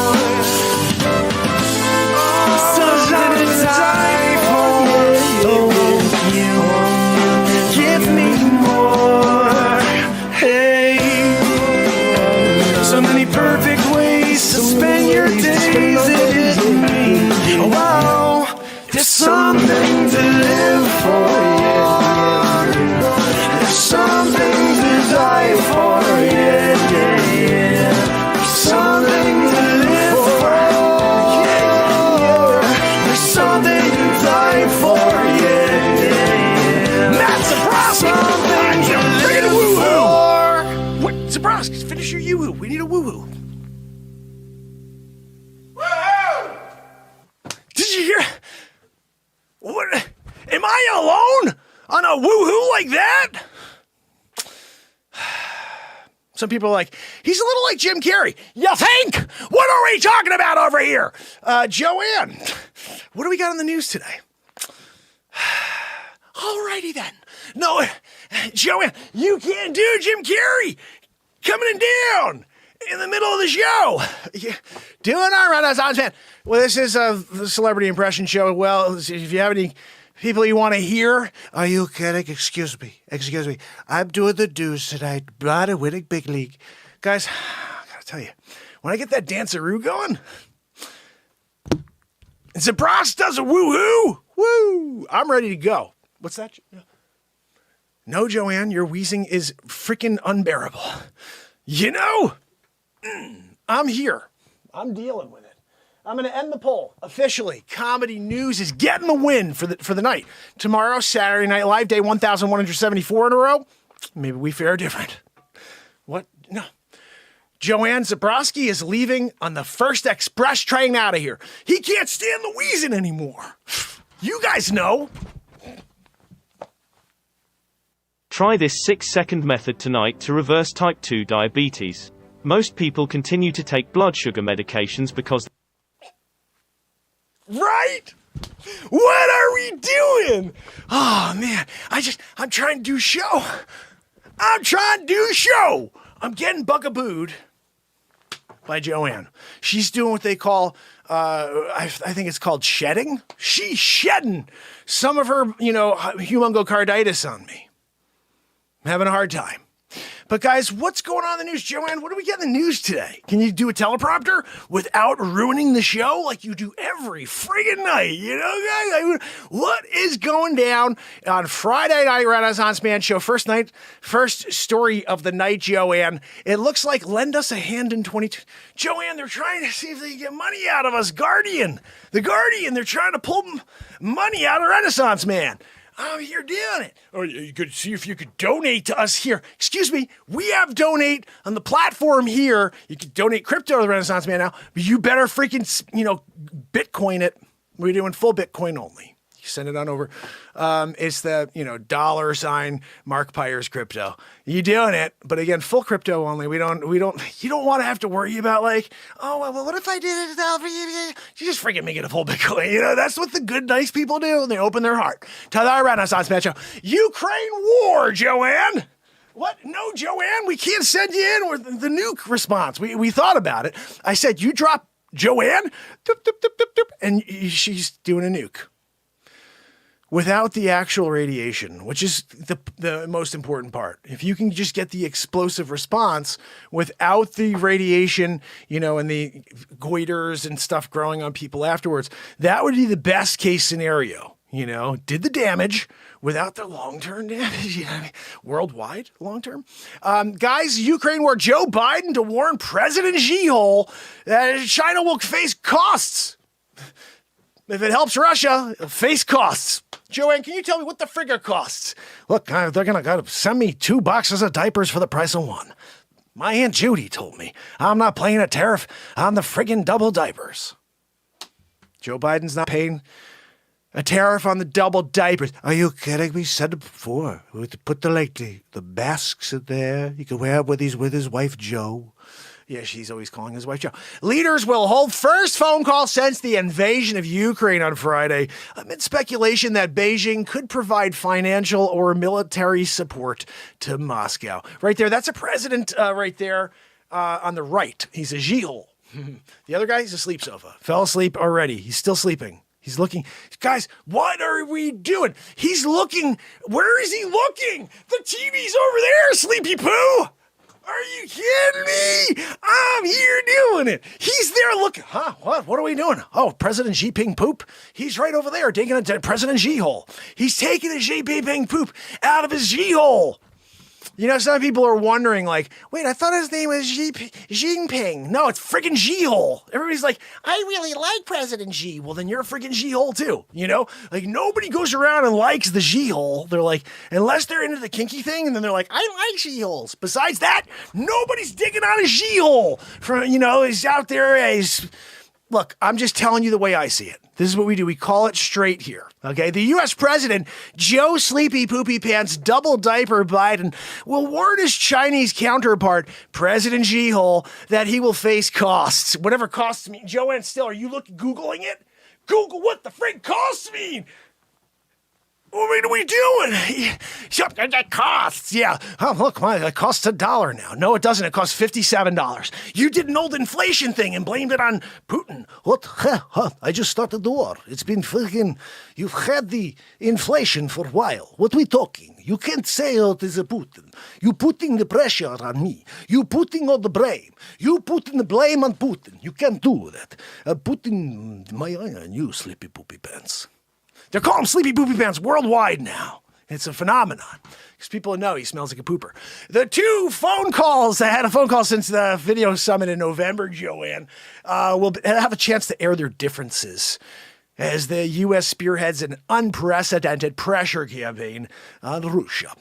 Something to die for. You give me more. Hey, so many perfect ways to spend your days. It isn't me. Wow, there's something to live for. There's something to die for. Yeah, yeah, yeah. Something to live for. Yeah, yeah. There's something to die for. Yeah, yeah, yeah. Matt Zabroski! Something to Bring it a live woohoo! for. What? Zabroski, finish your yoo-hoo. We need a woohoo. Did you hear? What? Am I alone on a woohoo like that? Some people are like, he's a little like Jim Carrey. You think? What are we talking about over here? Joanne, what do we got on the news today? Alrighty then. No, Joanne, you can't do Jim Carrey coming down in the middle of the show. Doing our Renaissance Man. Well, this is a celebrity impression show. Well, if you have any people you want to hear. Are you kidding? Excuse me. I'm doing the news tonight. Not a winning big league. Guys, I gotta tell you, when I get that danceroo going, and Zabrosk does a woohoo, woo, I'm ready to go. What's that? No, Joanne, your wheezing is freaking unbearable. You know, I'm here. I'm dealing with it. I'm going to end the poll. Officially, comedy news is getting the win for the night. Tomorrow, Saturday Night Live, day 1,174 in a row. Maybe we fare different. What? No. Joanne Zabrowski is leaving on the first express train out of here. He can't stand the wheezing anymore. You guys know. Try this 6-second method tonight to reverse type 2 diabetes. Most people continue to take blood sugar medications because... Right? What are we doing? Oh, man. I'm trying to do show. I'm getting bugabooed by Joanne. She's doing what they call, I think it's called shedding. She's shedding some of her, humongocarditis on me. I'm having a hard time. But guys, what's going on in the news? Joanne, what do we get in the news today? Can you do a teleprompter without ruining the show like you do every friggin' night? Guys? What is going down on Friday Night Renaissance Man Show? First story of the night, Joanne. It looks like Lend Us a Hand in 22. Joanne, they're trying to see if they can get money out of us. The Guardian, they're trying to pull money out of Renaissance Man. I'm here doing it. Oh, you could see if you could donate to us here. Excuse me, we have donate on the platform here. You can donate crypto to the Renaissance Man now, but you better freaking, Bitcoin it. We're doing full Bitcoin only. You send it on over. It's the, $ markpirescrypto. You doing it, but again, full crypto only. You don't want to have to worry about what if I did it? You just freaking make it a full Bitcoin. That's what the good, nice people do. They open their heart to the Renaissance Man Show. Ukraine war, Joanne. What? No, Joanne, we can't send you in with the nuke response. We thought about it. I said, you drop Joanne, and she's doing a nuke. Without the actual radiation, which is the most important part. If you can just get the explosive response without the radiation, and the goiters and stuff growing on people afterwards, that would be the best case scenario. Did the damage without the long-term damage, worldwide long-term. Guys, Ukraine war, Joe Biden to warn President Xi that China will face costs. If it helps Russia, it'll face costs. Joanne, can you tell me what the figure costs? Look, they're going to send me 2 boxes of diapers for the price of 1. My Aunt Judy told me I'm not paying a tariff on the friggin' double diapers. Joe Biden's not paying a tariff on the double diapers. Are you kidding me? Said it before. We put the masks in there. You can wear it with his wife, Joe. Yeah, she's always calling his wife Joe. Leaders will hold first phone call since the invasion of Ukraine on Friday, amid speculation that Beijing could provide financial or military support to Moscow. Right there, that's a president right there on the right. He's a Xi-hole. The other guy, he's a sleep sofa. Fell asleep already. He's still sleeping. He's looking. Guys, what are we doing? He's looking. Where is he looking? The TV's over there, Sleepy Poo. Are you kidding me? I'm here doing it. He's there looking. What? What are we doing? Oh, President Xi Jinping poop? He's right over there taking a President Xi hole. He's taking a Xi Jinping poop out of his Xi hole. Some people are wondering, wait, I thought his name was Xi Jinping. No, it's friggin' Xi-hole. Everybody's like, I really like President Xi. Well, then you're a friggin' Xi-hole too, nobody goes around and likes the Xi-hole. They're like, unless they're into the kinky thing, and then they're like, I like Xi-holes. Besides that, nobody's digging on a Xi-hole. He's out there, Look, I'm just telling you the way I see it. This is what we do. We call it straight here. Okay. The U.S. President, Joe Sleepy Poopy Pants Double Diaper Biden, will warn his Chinese counterpart, President Xi-hole, that he will face costs. Whatever costs mean. Joanne Still, are you Googling it? Google what the frig costs mean. What are we doing? That costs. Yeah. Oh, look, it costs $1 now. No, it doesn't. It costs $57. You did an old inflation thing and blamed it on Putin. What? I just started the war. It's been freaking... You've had the inflation for a while. What are we talking? You can't say it is a Putin. You putting the pressure on me. You putting all the blame. You putting the blame on Putin. You can't do that. Putting my eye on you, Sleepy Poopy Pants. They're calling him Sleepy Poopy Pants worldwide now. It's a phenomenon because people know he smells like a pooper. The two phone calls, I had a phone call since the video summit in November, Joanne, will have a chance to air their differences as the U.S. spearheads an unprecedented pressure campaign on Russia,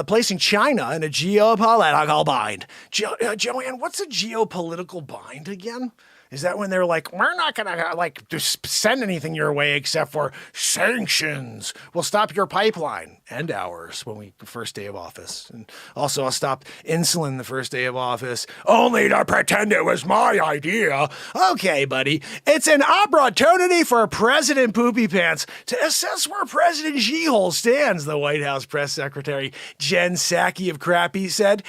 placing China in a geopolitical bind. Joanne, what's a geopolitical bind again? Is that when they're like, we're not going to just send anything your way except for sanctions? We'll stop your pipeline and ours first day of office. And also I'll stop insulin the first day of office, only to pretend it was my idea. Okay, buddy. It's an opportunity for President Poopy Pants to assess where President She-Hole stands, the White House press secretary Jen Psaki of Crappy said.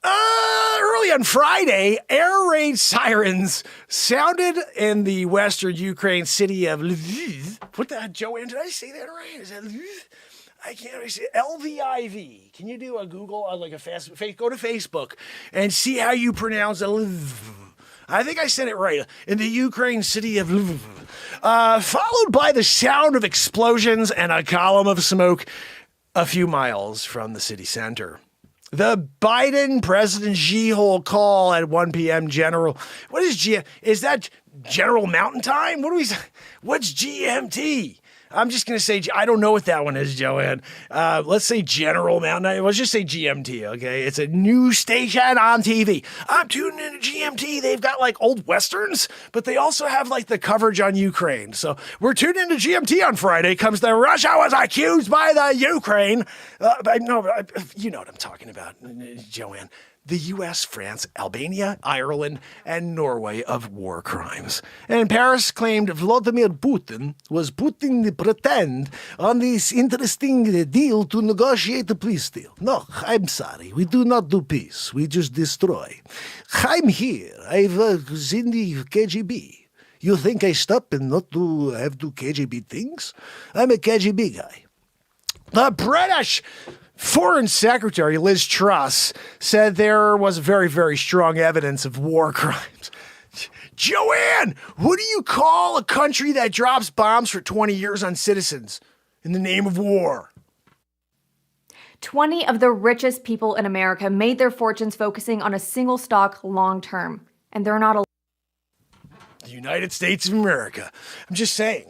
Early on Friday, air raid sirens sounded in the western Ukraine city of Lviv. What the heck, Joanne? Did I say that right? Is that Lviv? I can't really say Lviv. Can you do a Google like a fast? Go to Facebook and see how you pronounce Lviv. I think I said it right. In the Ukraine city of Lviv, followed by the sound of explosions and a column of smoke a few miles from the city center. The Biden President She-Hole call at 1 p.m. General. What is is that General Mountain Time? What's GMT? I'm just going to say, I don't know what that one is, Joanne. Let's say General Mountain Time. Let's just say GMT, okay? It's a new station on TV. I'm tuning into GMT. They've got like old Westerns, but they also have like the coverage on Ukraine. So we're tuning into GMT on Friday. Comes the Russia was accused by the Ukraine. You know what I'm talking about, Joanne. The U.S., France, Albania, Ireland, and Norway of war crimes. And Paris claimed Vladimir Putin was putting the pretend on this interesting deal to negotiate a peace deal. No, I'm sorry. We do not do peace. We just destroy. I'm here. I've in the KGB. You think I stop and not have to KGB things? I'm a KGB guy. The British Foreign Secretary Liz Truss said there was very, very strong evidence of war crimes. Joanne, what do you call a country that drops bombs for 20 years on citizens in the name of war? 20 of the richest people in America made their fortunes focusing on a single stock long term, and they're not The United States of America. I'm just saying,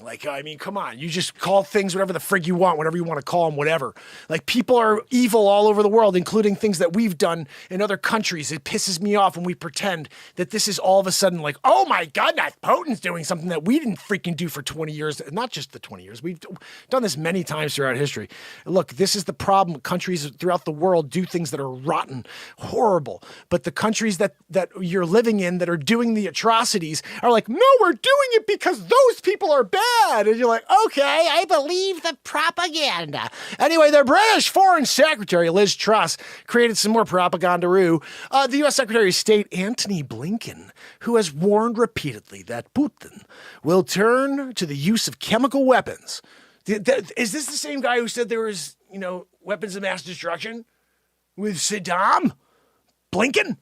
come on. You just call things whatever the frig you want, whatever you want to call them, whatever. Like, people are evil all over the world, including things that we've done in other countries. It pisses me off when we pretend that this is all of a sudden like, oh my goodness, Putin's doing something that we didn't freaking do for 20 years. Not just the 20 years. We've done this many times throughout history. Look, this is the problem. Countries throughout the world do things that are rotten, horrible. But the countries that you're living in that are doing the atrocities are like, no, we're doing it because those people are bad. And you're like, okay, I believe the propaganda. Anyway, the British Foreign Secretary, Liz Truss, created some more propaganda-roo. The U.S. Secretary of State, Antony Blinken, who has warned repeatedly that Putin will turn to the use of chemical weapons. Is this the same guy who said there was, weapons of mass destruction with Saddam? Blinken?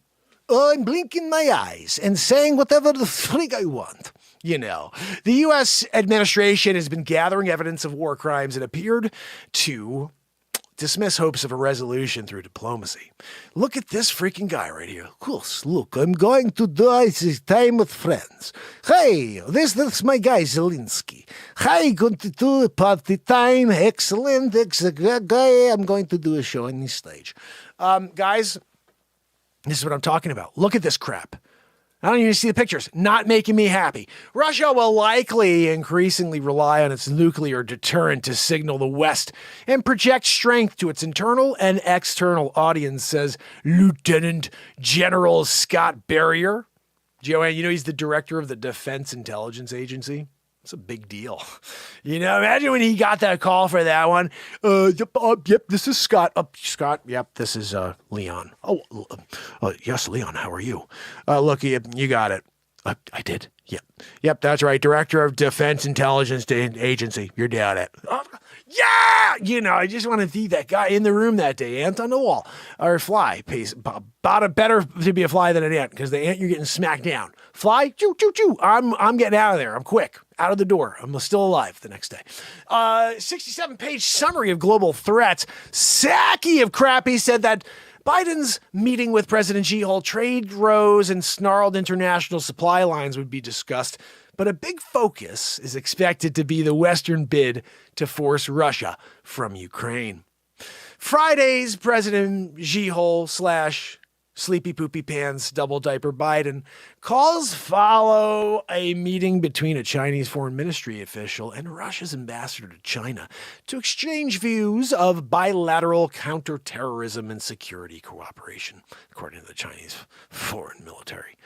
I'm blinking my eyes and saying whatever the frig I want. The U.S. administration has been gathering evidence of war crimes and appeared to dismiss hopes of a resolution through diplomacy. Look at this freaking guy right here. Cool. Look, I'm going to do this time with friends. Hey, this my guy, Zelensky. Hi, going to do a party time. Excellent. Guy, I'm going to do a show on this stage. Guys, this is what I'm talking about. Look at this crap. I don't even see the pictures. Not making me happy. Russia will likely increasingly rely on its nuclear deterrent to signal the West and project strength to its internal and external audience, says Lieutenant General Scott Barrier. Joanne, he's the director of the Defense Intelligence Agency. It's a big deal. Imagine when he got that call for that one. Yep, this is Scott. Scott, yep, this is Leon. Yes, Leon, how are you? Look, you got it. I did. Yep, that's right. Director of Defense Intelligence Agency. You're down it. Yeah! I just want to be that guy in the room that day. Ant on the wall. Or fly. Better to be a fly than an ant, because the ant, you're getting smacked down. Fly, choo, choo, choo. I'm getting out of there. I'm quick. out of the door. I'm still alive the next day. 67-page summary of global threats. Sacky of Crappy said that Biden's meeting with President Xi trade rows and snarled international supply lines would be discussed, but a big focus is expected to be the Western bid to force Russia from Ukraine. Friday's President Xi / Sleepy Poopy Pants Double Diaper Biden calls follow a meeting between a Chinese foreign ministry official and Russia's ambassador to China to exchange views of bilateral counterterrorism and security cooperation, according to the Chinese foreign military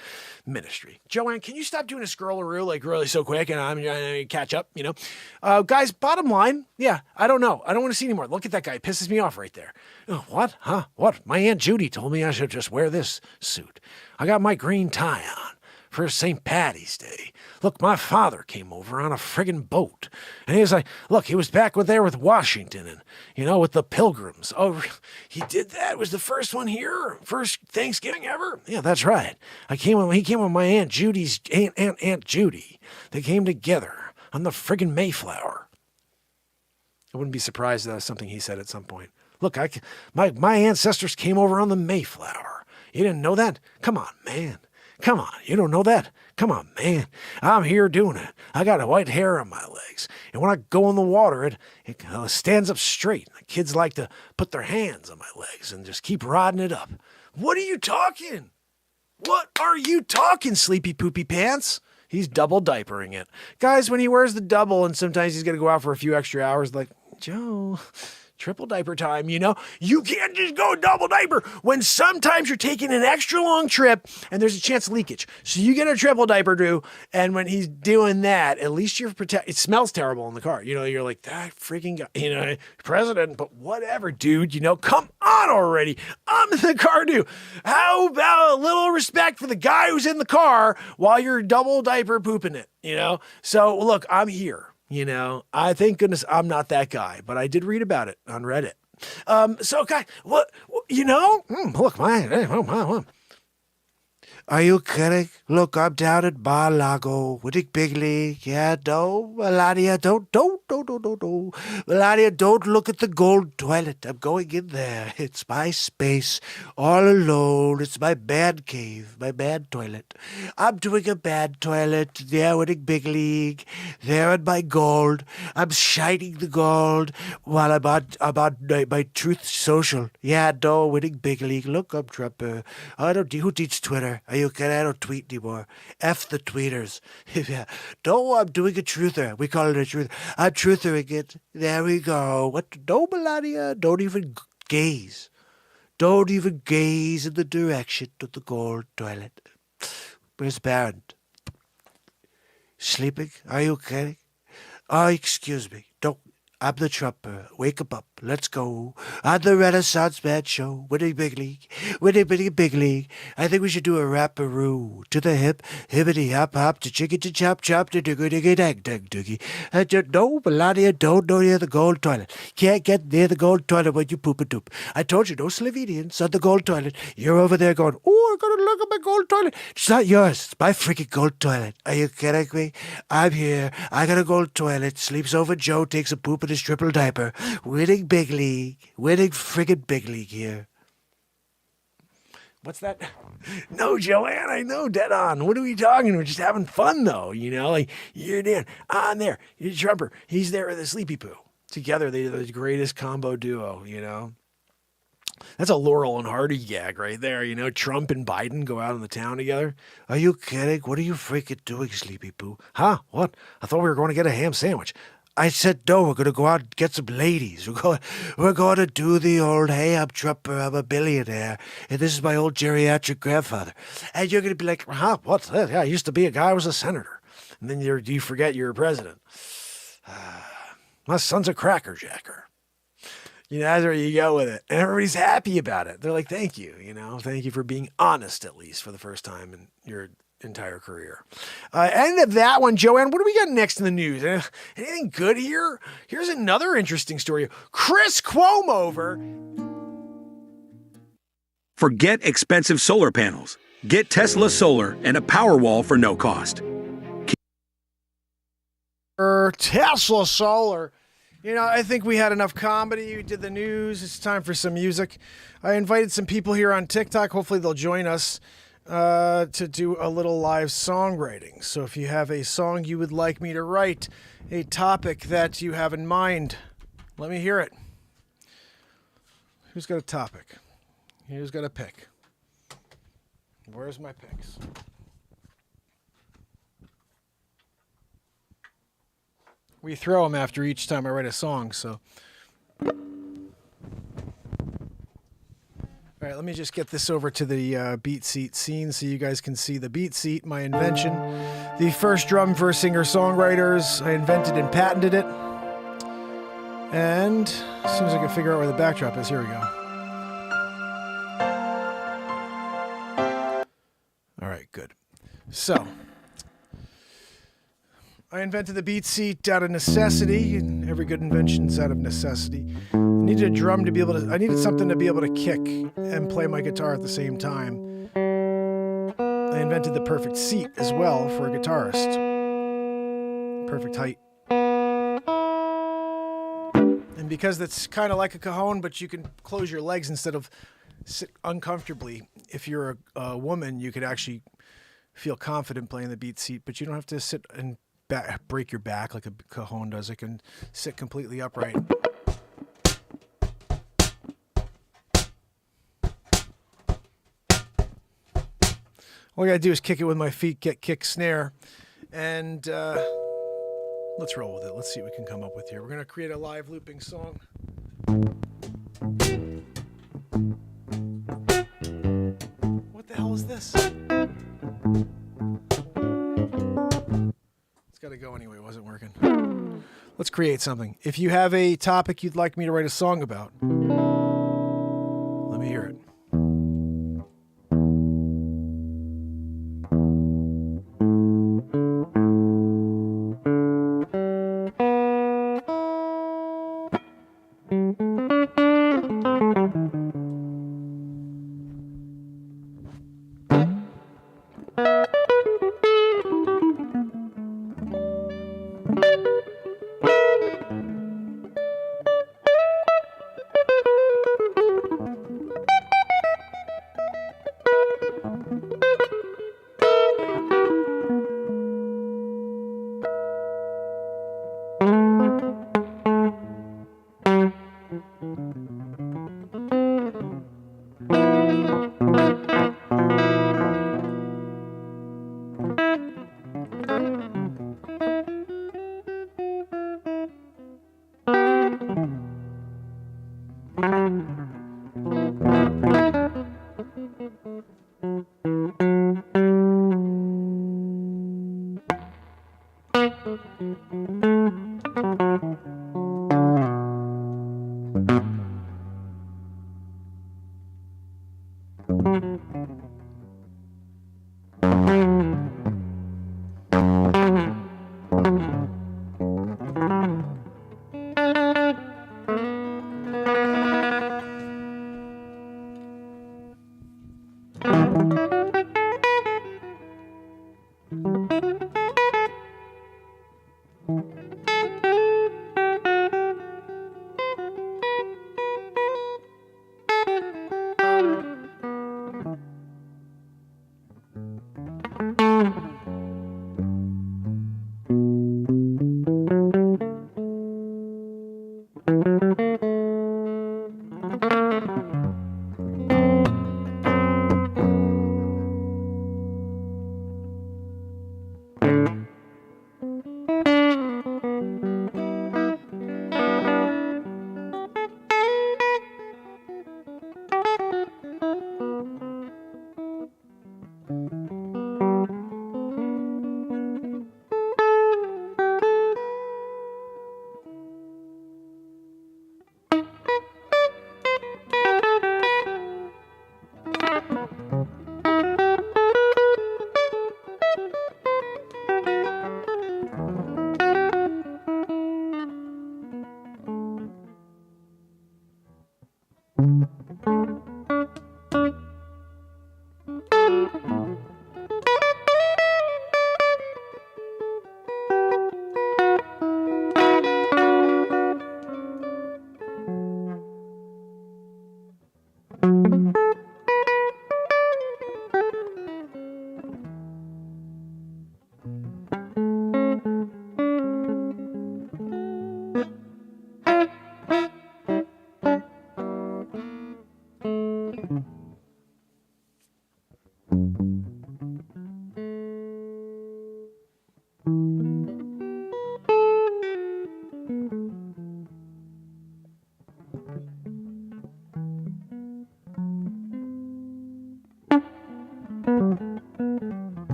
ministry. Joanne, can you stop doing a scrollaroo like really so quick and I'm trying to catch up, you know? Guys, bottom line, yeah, I don't know. I don't want to see anymore. Look at that guy. It pisses me off right there. Oh, what? Huh? What? My Aunt Judy told me I should just wear this suit. I got my green tie on for St. Patty's Day. Look, my father came over on a friggin' boat. And he was like, look, he was back there with Washington and, you know, with the Pilgrims. Oh, he did that? Was the first one here? First Thanksgiving ever? Yeah, that's right. He came with my Aunt Judy's, Aunt Judy. They came together on the friggin' Mayflower. I wouldn't be surprised if that was something he said at some point. Look, my ancestors came over on the Mayflower. You didn't know that? Come on, man. Come on, you don't know that? Come on, man. I'm here doing it. I got a white hair on my legs. And when I go in the water, it stands up straight. The kids like to put their hands on my legs and just keep rodding it up. What are you talking? What are you talking, Sleepy Poopy Pants? He's double diapering it. Guys, when he wears the double and sometimes he's going to go out for a few extra hours, like, Joe, triple diaper time, you know? You can't just go double diaper when sometimes you're taking an extra long trip and there's a chance of leakage. So you get a triple diaper, Drew, and when he's doing that, at least you're protected. It smells terrible in the car. You know, you're like, that freaking guy, you know, president, but whatever, dude, you know, come on already. I'm in the car, dude. How about a little respect for the guy who's in the car while you're double diaper pooping it, you know? So look, I'm here. You know, I thank goodness I'm not that guy, but I did read about it on Reddit. So, guy, what you know? Look, are you kidding? Look, I'm down at Bar Lago with the big league. Yeah, no, Melania, don't. Melania, don't look at the gold toilet. I'm going in there. It's my space, all alone. It's my man cave, my man toilet. I'm doing a man toilet there with the big league. There at my gold. I'm shining the gold while I'm on my Truth Social. Yeah, no, winning big league. Look, I'm Trumper. Who teaches Twitter? Are you kidding? I don't tweet anymore. F the tweeters. Yeah. No, I'm doing a truther. We call it a truther. I'm truthering it. There we go. What? No, Melania. Don't even gaze. Don't even gaze in the direction of the gold toilet. Where's Baron? Sleeping? Are you kidding? Oh, excuse me. Don't. I'm the Trumper. Wake up. Let's go. On the Renaissance Man Show. Winning big league. Winning big league. I think we should do a rapperoo. To the hip. Hippity hop hop. To chicken to chop chop. To diggy diggy dag dag diggy. No, Melania, don't go near the gold toilet. Can't get near the gold toilet when you poop a doop. I told you, no Slovenians on the gold toilet. You're over there going, oh, I'm going to look at my gold toilet. It's not yours. It's my freaking gold toilet. Are you kidding me? I'm here. I got a gold toilet. Sleeps over Joe. Takes a poop in his triple diaper. Winning big league. Winning friggin' big league here. What's that? No, Joanne, I know, dead on. What are we talking? We're just having fun, though, you know? Like, you're Dan, I'm there. You're Trumper. He's there with a Sleepy Poo. Together, they're the greatest combo duo, you know? That's a Laurel and Hardy gag right there, you know? Trump and Biden go out in the town together. Are you kidding? What are you freaking doing, Sleepy Poo? Huh? What? I thought we were going to get a ham sandwich. I said, no, we're going to go out and get some ladies. We're going to do the old, hey, I'm Trumper, I'm a billionaire, and this is my old geriatric grandfather. And you're going to be like, huh, what's that? Yeah, I used to be a guy who was a senator. And then you forget you're a president. My son's a crackerjacker. You know, that's where you go with it. And everybody's happy about it. They're like, thank you, you know, thank you for being honest, at least, for the first time in your entire career. End of that one, Joanne. What do we got next in the news? Anything good here? Here's another interesting story. Chris Cuomo. Forget expensive solar panels. Get Tesla Solar and a Powerwall for no cost. Solar, Tesla Solar. You know, I think we had enough comedy. We did the news. It's time for some music. I invited some people here on TikTok. Hopefully they'll join us to do a little live songwriting. So if you have a song you would like me to write, a topic that you have in mind, let me hear it. Who's got a topic? Who's got a pick? Where's my picks? We throw them after each time I write a song, so. All right, let me just get this over to the beat seat scene so you guys can see the beat seat, my invention. The first drum for singer-songwriters. I invented and patented it. And as soon as I can figure out where the backdrop is, here we go. All right, good. So, I invented the beat seat out of necessity. Every good invention's out of necessity. I needed a drum to be able to, I needed something to be able to kick and play my guitar at the same time. I invented the perfect seat as well for a guitarist. Perfect height. And because that's kind of like a cajon, but you can close your legs instead of sit uncomfortably. If you're a woman, you could actually feel confident playing the beat seat, but you don't have to sit and break your back like a cajon does. It can sit completely upright. All I gotta do is kick it with my feet, get kick, snare, and let's roll with it. Let's see what we can come up with here. We're gonna create a live looping song. What the hell is this? Gotta go anyway, it wasn't working. Let's create something. If you have a topic you'd like me to write a song about, let me hear it.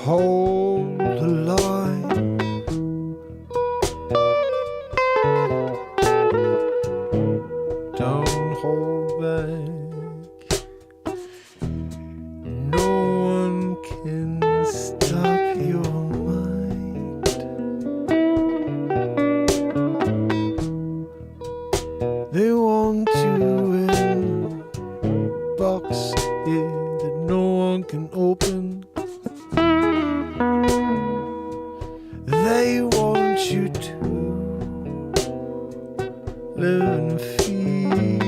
hold the line. Don't hold back. No one can stop your mind. They want you in a box here that no one can open. They want you to live and feel.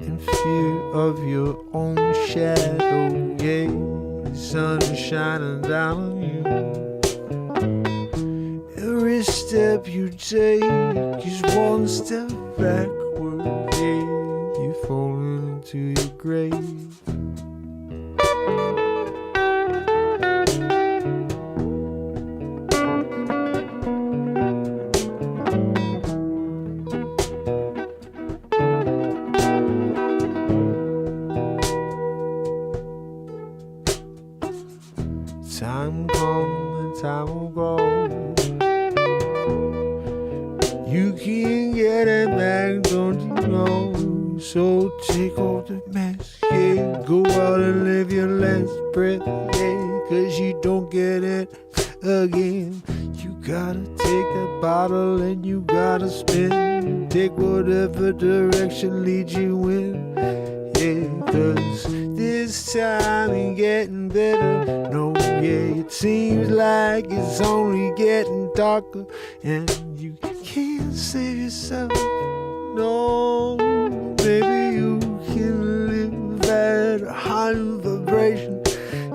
In fear of your own shadow, yeah, the sun is shining down on you. Every step you take is one step backward, yeah, you're falling into your grave. Time come and time will go. You can't get it back, don't you know? So take off the mask, yeah. Go out and live your last breath, yeah. 'Cause you don't get it again. You gotta take that bottle and you gotta spin. Take whatever direction leads you in, yeah. 'Cause this time ain't getting better, no, yeah. It seems like it's only getting darker, and you can't save yourself, no. Maybe you can live at a high vibration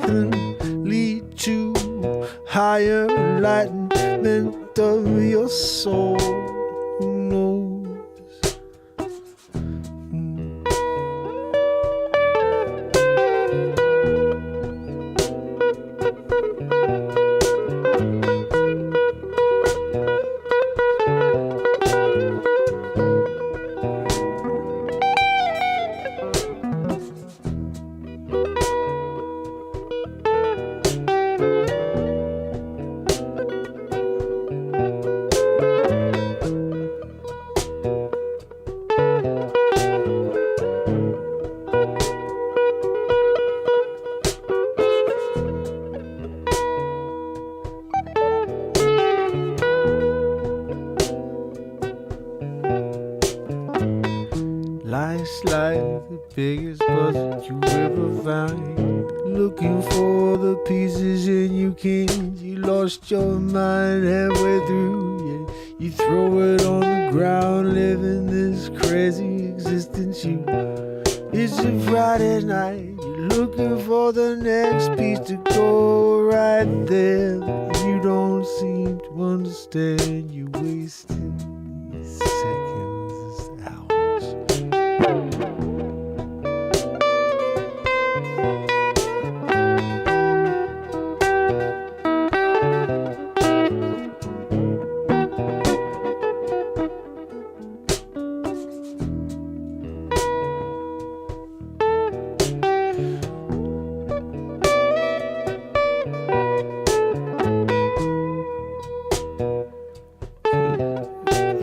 and lead to higher enlightenment of your soul. Who knows? Life's like the biggest puzzle you ever found. Looking for the pieces and you can't. You lost your mind halfway through, yeah. You throw it on the ground, living this crazy existence. It's a Friday night. You're looking for the next piece to go right there. You don't seem to understand. You're wasting seconds, hours.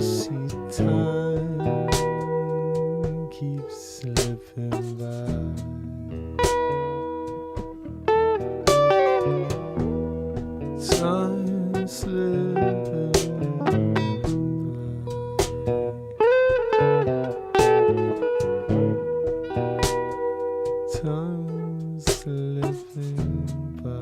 See, time keeps slipping by. Time slipping by. Time slipping by.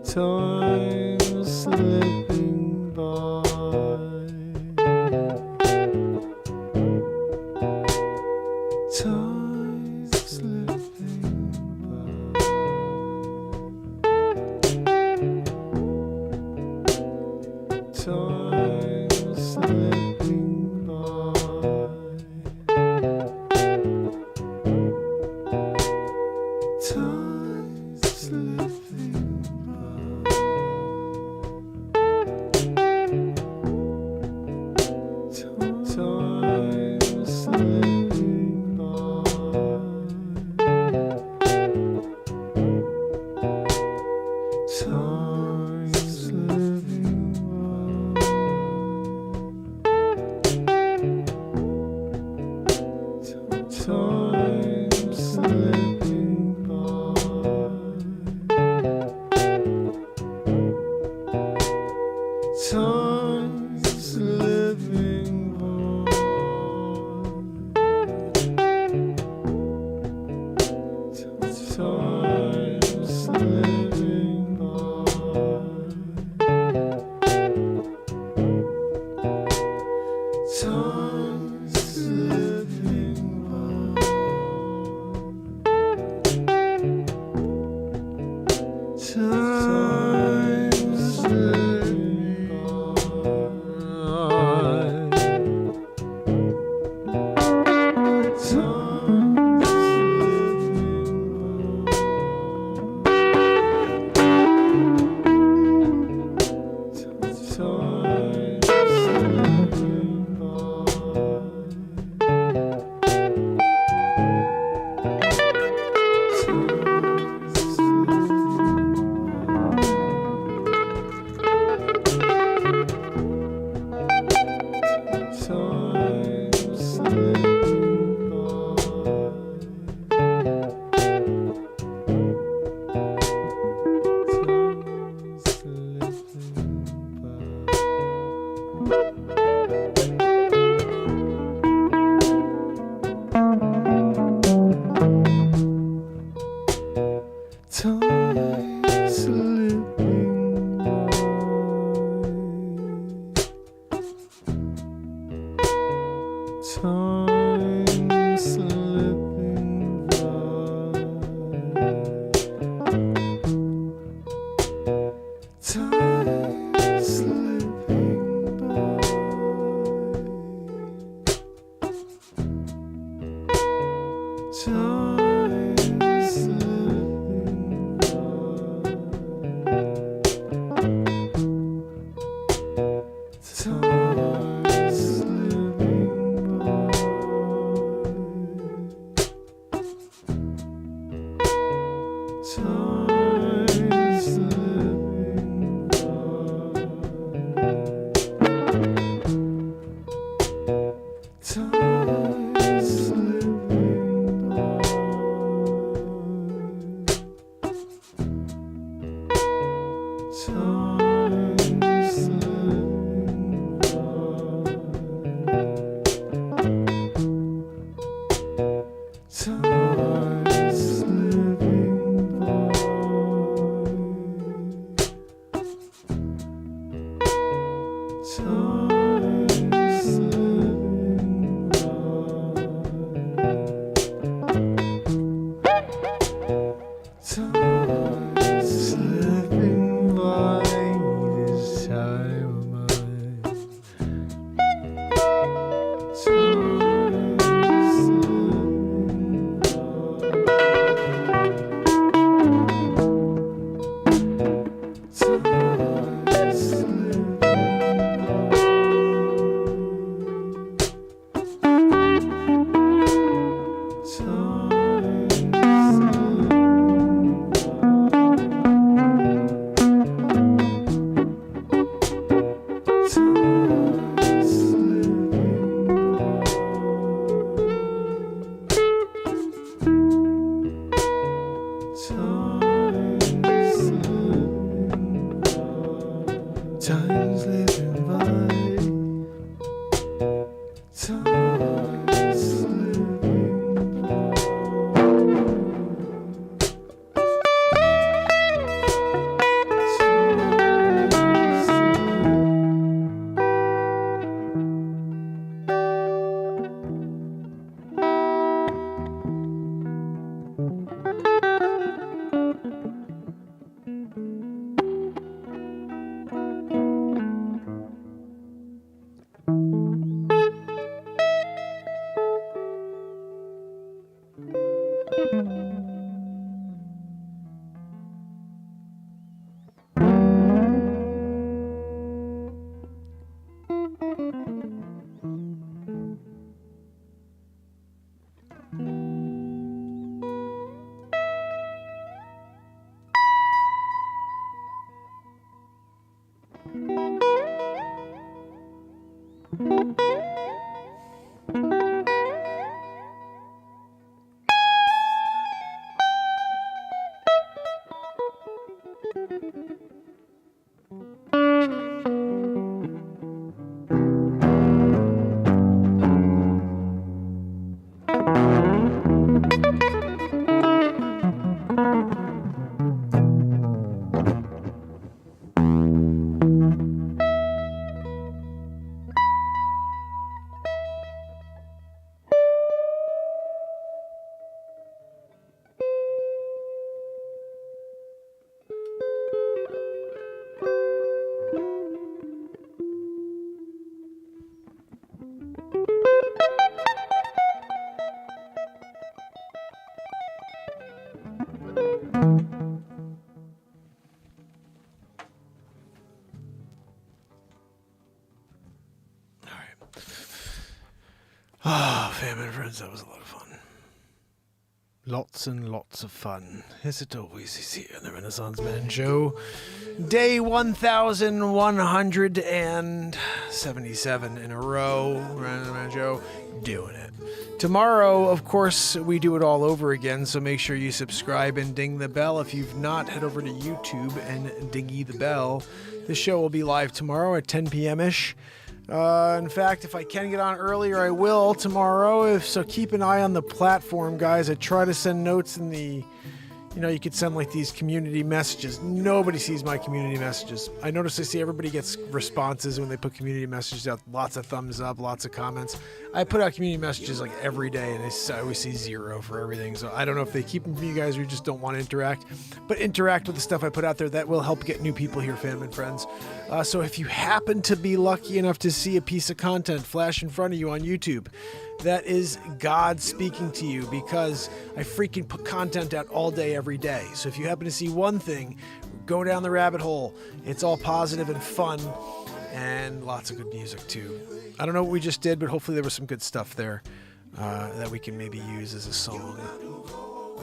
Time slipping by. Time slipping by. Time slipping by. Time slipping by. Time slipping by. Time slipping by. Time slipping by. Time slipping by. Time slipping by. Time slipping by. Time slipping by. Time slipping by. Time slipping by this time of mine. Time slipping by. Time slipping Time slipping by. Time slipping Ah, family and friends, that was a lot of fun. Lots and lots of fun, as it always is here on the Renaissance Man Show. Day 1177 in a row, Renaissance Man Show, doing it. Tomorrow, of course, we do it all over again, so make sure you subscribe and ding the bell. If you've not, head over to YouTube and dingy the bell. The show will be live tomorrow at 10 p.m.-ish. In fact, if I can get on earlier, I will tomorrow. So keep an eye on the platform, guys. I try to send notes in the You know, you could send like these community messages. Nobody sees my community messages. I notice I see everybody gets responses when they put community messages out. Lots of thumbs up, lots of comments. I put out community messages like every day, and I always see 0 for everything. So I don't know if they keep them from you guys or you just don't want to interact. But interact with the stuff I put out there. That will help get new people here, fam and friends. So if you happen to be lucky enough to see a piece of content flash in front of you on YouTube, that is God speaking to you, because I freaking put content out all day, every day. So if you happen to see one thing, go down the rabbit hole. It's all positive and fun, and lots of good music too. I don't know what we just did, but hopefully there was some good stuff there that we can maybe use as a song.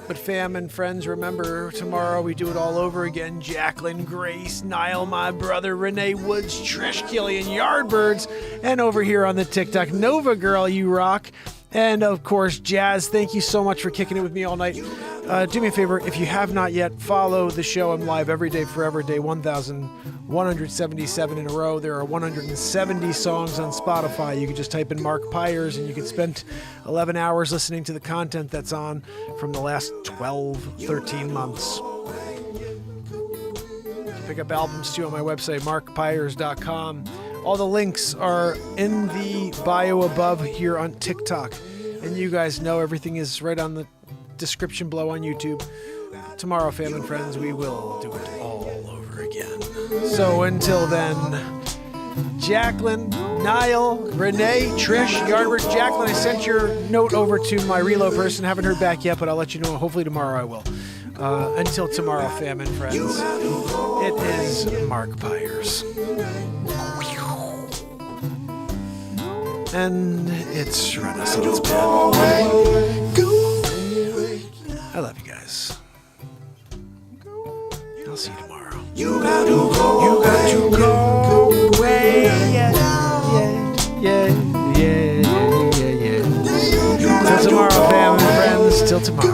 But fam and friends, remember, tomorrow we do it all over again. Jacqueline, Grace, Niall, my brother, Renee Woods, Trish, Killian, Yardbirds, and over here on the TikTok, Nova Girl, you rock. And of course, Jazz, thank you so much for kicking it with me all night. Do me a favor, if you have not yet, follow the show. I'm live every day forever, day 1,177 in a row. There are 170 songs on Spotify. You can just type in Mark Pyers, and you can spend 11 hours listening to the content that's on from the last 12, 13 months. You can pick up albums too on my website, markpires.com. All the links are in the bio above here on TikTok. And you guys know everything is right on the description below on YouTube. Tomorrow, fam and friends, we will do it all over again. So until then, Jacqueline, Niall, Renee, Trish, Yardbird, Jacqueline, I sent your note over to my reload person. Haven't heard back yet, but I'll let you know. Hopefully tomorrow I will. Until tomorrow, fam and friends, it is Mark Pyers. And it's Renaissance Man. I love you guys. I'll see you tomorrow. You got to go away. Yeah. Till tomorrow, fam and friends. Till tomorrow.